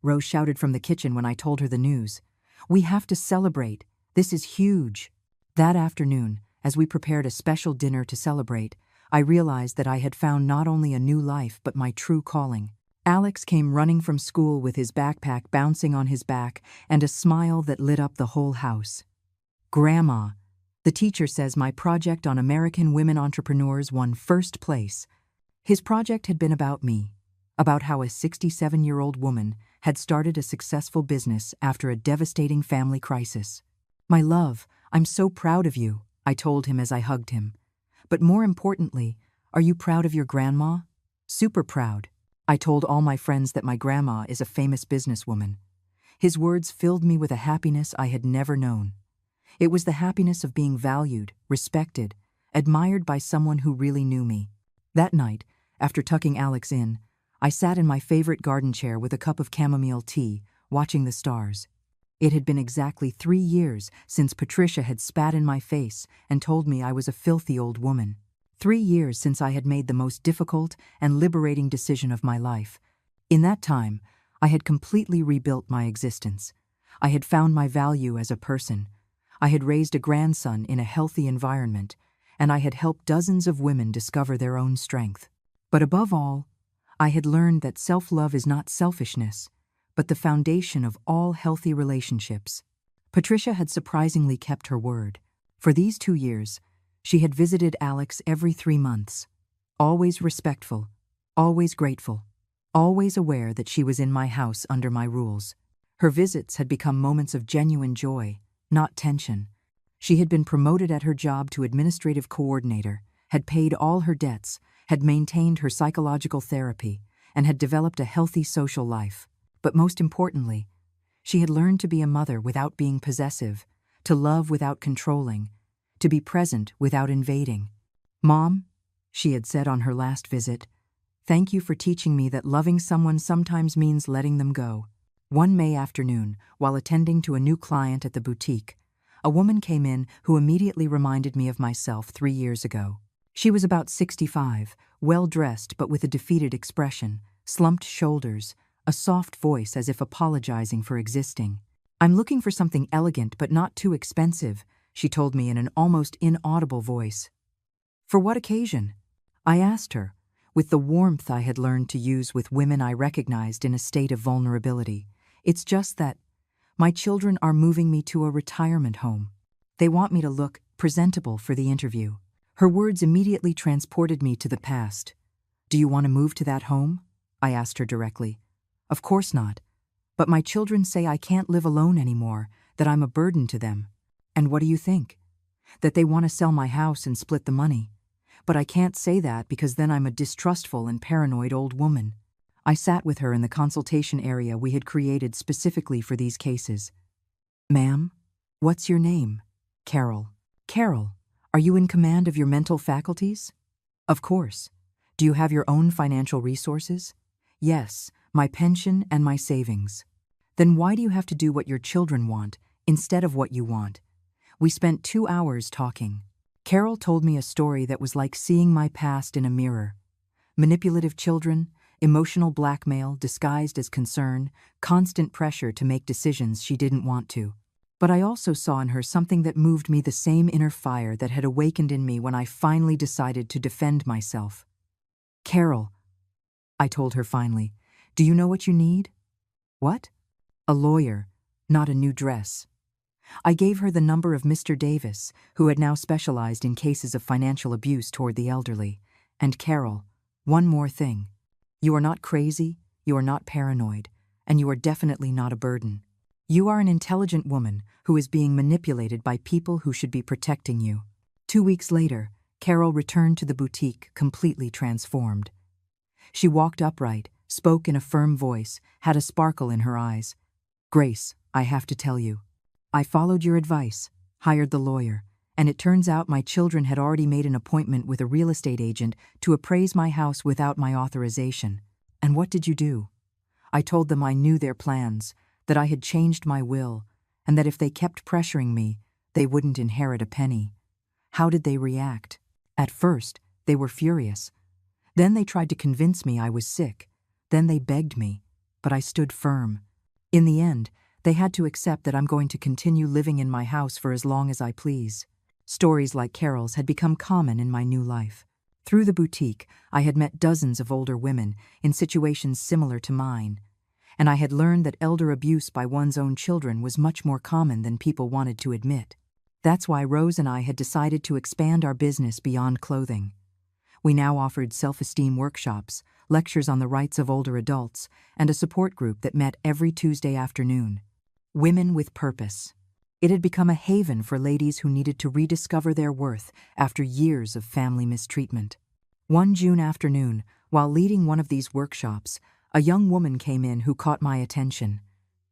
Rose shouted from the kitchen when I told her the news, "we have to celebrate. This is huge." That afternoon, as we prepared a special dinner to celebrate, I realized that I had found not only a new life but my true calling. Alex came running from school with his backpack bouncing on his back and a smile that lit up the whole house. "Grandma," The teacher says my project on American women entrepreneurs won first place. His project had been about me, about how a 67-year-old woman had started a successful business after a devastating family crisis. My love, I'm so proud of you, I told him as I hugged him. But more importantly, are you proud of your grandma? Super proud. I told all my friends that my grandma is a famous businesswoman. His words filled me with a happiness I had never known. It was the happiness of being valued, respected, admired by someone who really knew me. That night, after tucking Alex in, I sat in my favorite garden chair with a cup of chamomile tea, watching the stars. It had been exactly 3 years since Patricia had spat in my face and told me I was a filthy old woman. 3 years since I had made the most difficult and liberating decision of my life. In that time, I had completely rebuilt my existence. I had found my value as a person. I had raised a grandson in a healthy environment, and I had helped dozens of women discover their own strength. But above all, I had learned that self-love is not selfishness, but the foundation of all healthy relationships. Patricia had surprisingly kept her word. For these 2 years, she had visited Alex every 3 months, always respectful, always grateful, always aware that she was in my house under my rules. Her visits had become moments of genuine joy, not tension. She had been promoted at her job to administrative coordinator, had paid all her debts, had maintained her psychological therapy, and had developed a healthy social life. But most importantly, she had learned to be a mother without being possessive, to love without controlling, to be present without invading. "Mom," she had said on her last visit, "thank you for teaching me that loving someone sometimes means letting them go." One May afternoon, while attending to a new client at the boutique, a woman came in who immediately reminded me of myself 3 years ago. She was about 65, well-dressed but with a defeated expression, slumped shoulders, a soft voice as if apologizing for existing. "I'm looking for something elegant but not too expensive," she told me in an almost inaudible voice. "For what occasion?" I asked her, with the warmth I had learned to use with women I recognized in a state of vulnerability. "It's just that my children are moving me to a retirement home. They want me to look presentable for the interview." Her words immediately transported me to the past. "Do you want to move to that home?" I asked her directly. "Of course not. But my children say I can't live alone anymore, that I'm a burden to them. And what do you think? That they want to sell my house and split the money. But I can't say that because then I'm a distrustful and paranoid old woman." I sat with her in the consultation area we had created specifically for these cases. "Ma'am, what's your name?" "Carol." "Carol, are you in command of your mental faculties?" "Of course." "Do you have your own financial resources?" "Yes, my pension and my savings." "Then why do you have to do what your children want instead of what you want?" We spent 2 hours talking. Carol told me a story that was like seeing my past in a mirror. Manipulative children, emotional blackmail disguised as concern, constant pressure to make decisions she didn't want to. But I also saw in her something that moved me, the same inner fire that had awakened in me when I finally decided to defend myself. "Carol," I told her finally, "do you know what you need?" "What?" "A lawyer, not a new dress." I gave her the number of Mr. Davis, who had now specialized in cases of financial abuse toward the elderly. "And Carol, one more thing. You are not crazy, you are not paranoid, and you are definitely not a burden. You are an intelligent woman who is being manipulated by people who should be protecting you." 2 weeks later, Carol returned to the boutique completely transformed. She walked upright, spoke in a firm voice, had a sparkle in her eyes. "Grace, I have to tell you. I followed your advice, hired the lawyer, and it turns out my children had already made an appointment with a real estate agent to appraise my house without my authorization. And what did you do?" I told them I knew their plans, that I had changed my will, and that if they kept pressuring me, they wouldn't inherit a penny. How did they react? At first, they were furious. Then they tried to convince me I was sick. Then they begged me, but I stood firm. In the end, they had to accept that I'm going to continue living in my house for as long as I please. Stories like Carol's had become common in my new life. Through the boutique, I had met dozens of older women in situations similar to mine, and I had learned that elder abuse by one's own children was much more common than people wanted to admit. That's why Rose and I had decided to expand our business beyond clothing. We now offered self-esteem workshops, lectures on the rights of older adults, and a support group that met every Tuesday afternoon. Women with Purpose. It had become a haven for ladies who needed to rediscover their worth after years of family mistreatment. One June afternoon, while leading one of these workshops, a young woman came in who caught my attention.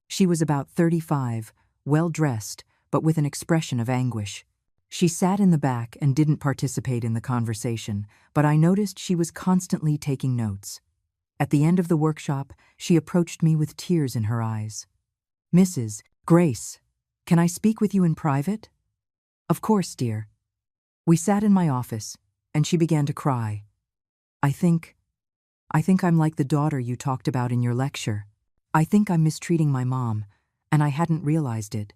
She was about 35, well-dressed, but with an expression of anguish. She sat in the back and didn't participate in the conversation, but I noticed she was constantly taking notes. At the end of the workshop, she approached me with tears in her eyes. "Mrs. Grace, can I speak with you in private?" "Of course, dear." We sat in my office, and she began to cry. I think I'm like the daughter you talked about in your lecture. I think I'm mistreating my mom, and I hadn't realized it."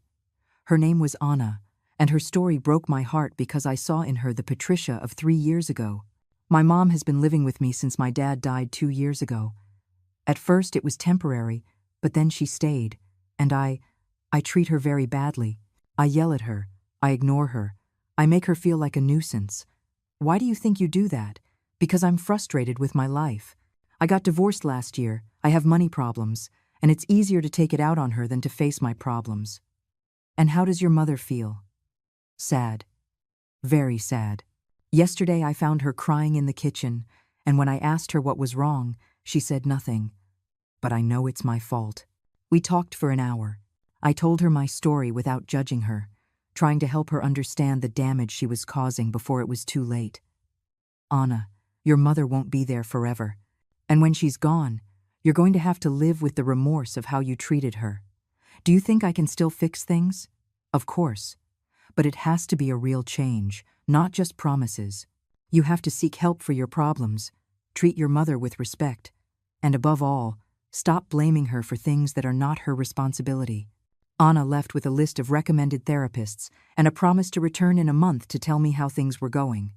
Her name was Anna, and her story broke my heart because I saw in her the Patricia of 3 years ago. "My mom has been living with me since my dad died 2 years ago. At first it was temporary, but then she stayed, and I treat her very badly. I yell at her, I ignore her, I make her feel like a nuisance. Why do you think you do that? Because I'm frustrated with my life. I got divorced last year, I have money problems, and it's easier to take it out on her than to face my problems." "And how does your mother feel?" "Sad. Very sad. Yesterday I found her crying in the kitchen, and when I asked her what was wrong, she said nothing. But I know it's my fault." We talked for an hour. I told her my story without judging her, trying to help her understand the damage she was causing before it was too late. "Anna, your mother won't be there forever. And when she's gone, you're going to have to live with the remorse of how you treated her. Do you think I can still fix things? Of course. But it has to be a real change, not just promises. You have to seek help for your problems, treat your mother with respect, and above all, stop blaming her for things that are not her responsibility." Anna left with a list of recommended therapists and a promise to return in a month to tell me how things were going.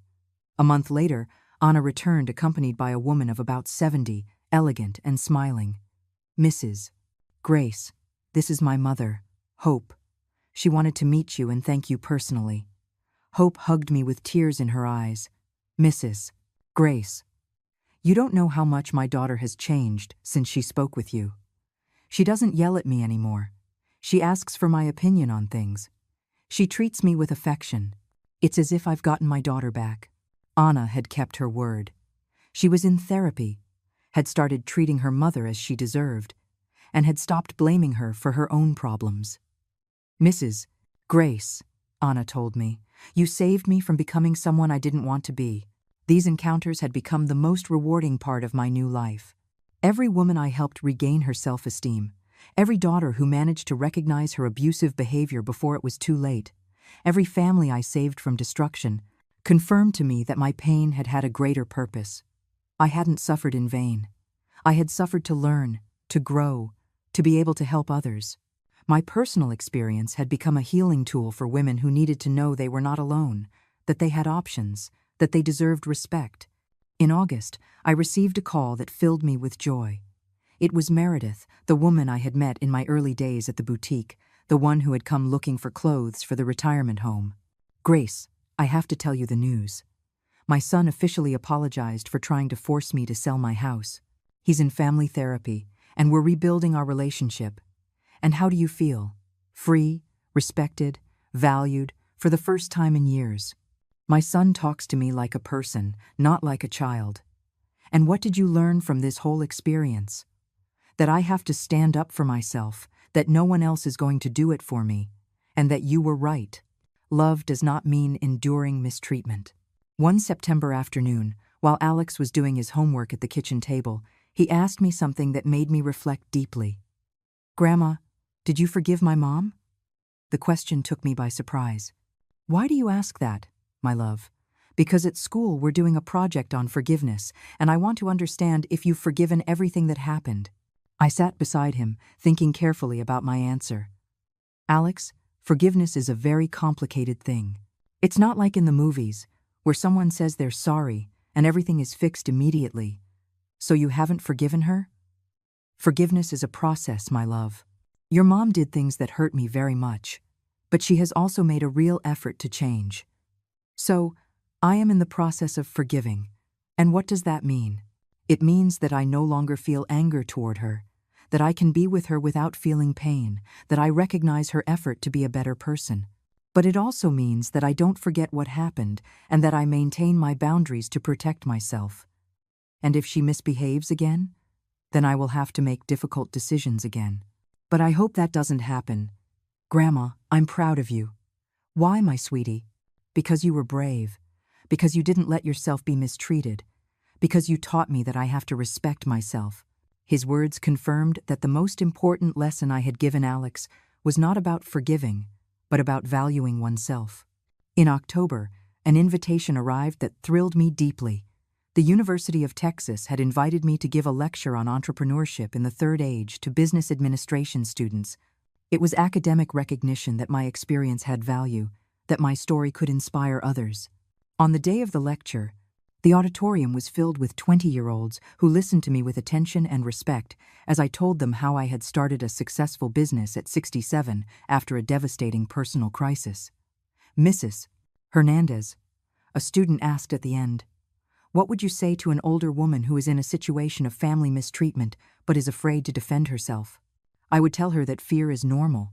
A month later, Anna returned accompanied by a woman of about 70, elegant and smiling. "Mrs. Grace, this is my mother, Hope. She wanted to meet you and thank you personally." Hope hugged me with tears in her eyes. "Mrs. Grace, you don't know how much my daughter has changed since she spoke with you. She doesn't yell at me anymore. She asks for my opinion on things. She treats me with affection. It's as if I've gotten my daughter back." Anna had kept her word. She was in therapy, had started treating her mother as she deserved, and had stopped blaming her for her own problems. "Mrs. Grace," Anna told me, "you saved me from becoming someone I didn't want to be." These encounters had become the most rewarding part of my new life. Every woman I helped regain her self-esteem, every daughter who managed to recognize her abusive behavior before it was too late, every family I saved from destruction, confirmed to me that my pain had had a greater purpose. I hadn't suffered in vain. I had suffered to learn, to grow, to be able to help others. My personal experience had become a healing tool for women who needed to know they were not alone, that they had options, that they deserved respect. In August, I received a call that filled me with joy. It was Meredith, the woman I had met in my early days at the boutique, the one who had come looking for clothes for the retirement home. "Grace, I have to tell you the news. My son officially apologized for trying to force me to sell my house. He's in family therapy, and we're rebuilding our relationship. And how do you feel? Free, respected, valued, for the first time in years. My son talks to me like a person, not like a child. And what did you learn from this whole experience? That I have to stand up for myself, that no one else is going to do it for me, and that you were right. Love does not mean enduring mistreatment." One September afternoon, while Alex was doing his homework at the kitchen table, he asked me something that made me reflect deeply. "Grandma, did you forgive my mom?" The question took me by surprise. "Why do you ask that, my love?" "Because at school we're doing a project on forgiveness, and I want to understand if you've forgiven everything that happened." I sat beside him, thinking carefully about my answer. "Alex, forgiveness is a very complicated thing. It's not like in the movies, where someone says they're sorry and everything is fixed immediately. So you haven't forgiven her? Forgiveness is a process, my love. Your mom did things that hurt me very much. but she has also made a real effort to change. So, I am in the process of forgiving. And what does that mean? It means that I no longer feel anger toward her, that I can be with her without feeling pain, that I recognize her effort to be a better person. But it also means that I don't forget what happened and that I maintain my boundaries to protect myself. And if she misbehaves again, then I will have to make difficult decisions again. But I hope that doesn't happen. Grandma, I'm proud of you. Why, my sweetie? Because you were brave. Because you didn't let yourself be mistreated. Because you taught me that I have to respect myself. His words confirmed that the most important lesson I had given Alex was not about forgiving, but about valuing oneself. In October, an invitation arrived that thrilled me deeply. The University of Texas had invited me to give a lecture on entrepreneurship in the third age to business administration students. It was academic recognition that my experience had value, that my story could inspire others. On the day of the lecture, the auditorium was filled with 20-year-olds who listened to me with attention and respect as I told them how I had started a successful business at 67 after a devastating personal crisis. Mrs. Hernandez, a student asked at the end, "What would you say to an older woman who is in a situation of family mistreatment but is afraid to defend herself?" I would tell her that fear is normal,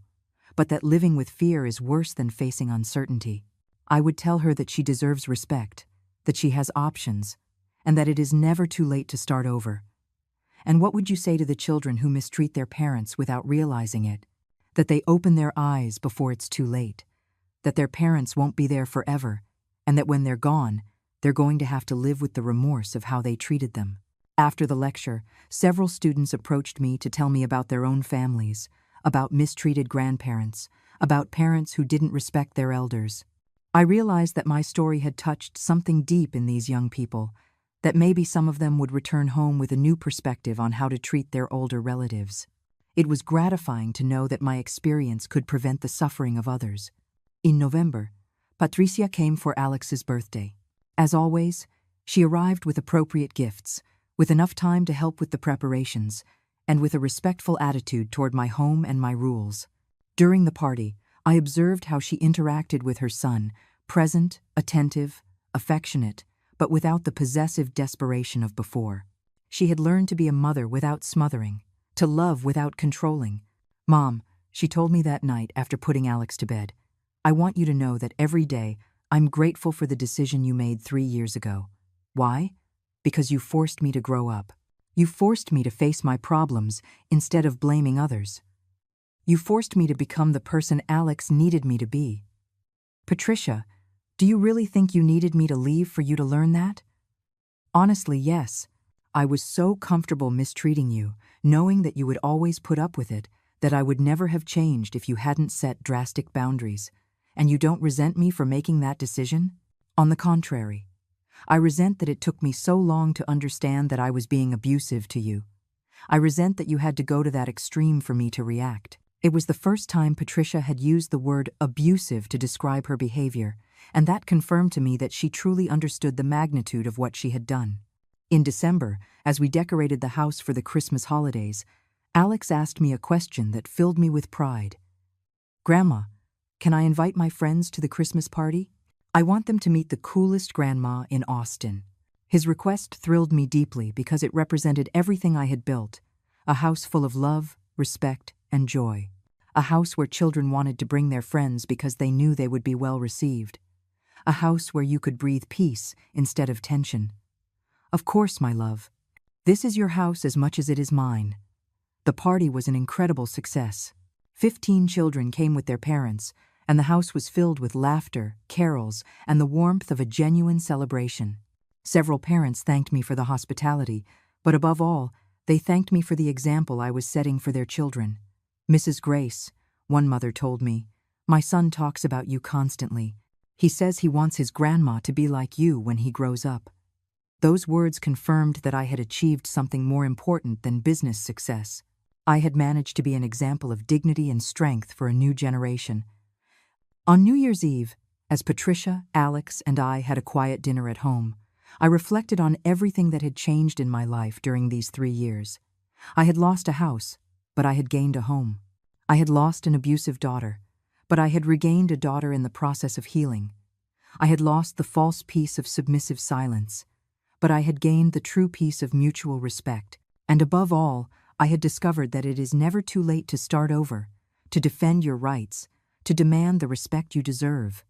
but that living with fear is worse than facing uncertainty. I would tell her that she deserves respect, that she has options, and that it is never too late to start over. And what would you say to the children who mistreat their parents without realizing it? That they open their eyes before it's too late, that their parents won't be there forever, and that when they're gone, they're going to have to live with the remorse of how they treated them. After the lecture, several students approached me to tell me about their own families, about mistreated grandparents, about parents who didn't respect their elders. I realized that my story had touched something deep in these young people, that maybe some of them would return home with a new perspective on how to treat their older relatives. It was gratifying to know that my experience could prevent the suffering of others. In November, Patricia came for Alex's birthday. As always, she arrived with appropriate gifts, with enough time to help with the preparations, and with a respectful attitude toward my home and my rules. During the party, I observed how she interacted with her son, present, attentive, affectionate, but without the possessive desperation of before. She had learned to be a mother without smothering, to love without controlling. "Mom," she told me that night after putting Alex to bed, "I want you to know that every day I'm grateful for the decision you made 3 years ago. Why? Because you forced me to grow up. You forced me to face my problems instead of blaming others. You forced me to become the person Alex needed me to be." Patricia, do you really think you needed me to leave for you to learn that? Honestly, yes. I was so comfortable mistreating you, knowing that you would always put up with it, that I would never have changed if you hadn't set drastic boundaries. And you don't resent me for making that decision? On the contrary. I resent that it took me so long to understand that I was being abusive to you. I resent that you had to go to that extreme for me to react. It was the first time Patricia had used the word abusive to describe her behavior, and that confirmed to me that she truly understood the magnitude of what she had done. In December, as we decorated the house for the Christmas holidays, Alex asked me a question that filled me with pride. "Grandma, can I invite my friends to the Christmas party? I want them to meet the coolest grandma in Austin." His request thrilled me deeply because it represented everything I had built, a house full of love, respect, and joy. A house where children wanted to bring their friends because they knew they would be well received. A house where you could breathe peace instead of tension. Of course, my love. This is your house as much as it is mine. The party was an incredible success. 15 children came with their parents, and the house was filled with laughter, carols, and the warmth of a genuine celebration. Several parents thanked me for the hospitality, but above all, they thanked me for the example I was setting for their children. "Mrs. Grace," one mother told me, "my son talks about you constantly. He says he wants his grandma to be like you when he grows up." Those words confirmed that I had achieved something more important than business success. I had managed to be an example of dignity and strength for a new generation. On New Year's Eve, as Patricia, Alex, and I had a quiet dinner at home, I reflected on everything that had changed in my life during these 3 years. I had lost a house, but I had gained a home. I had lost an abusive daughter, But I had regained a daughter in the process of healing. I had lost the false peace of submissive silence, but I had gained the true peace of mutual respect. And above all, I had discovered that it is never too late to start over, to defend your rights, to demand the respect you deserve.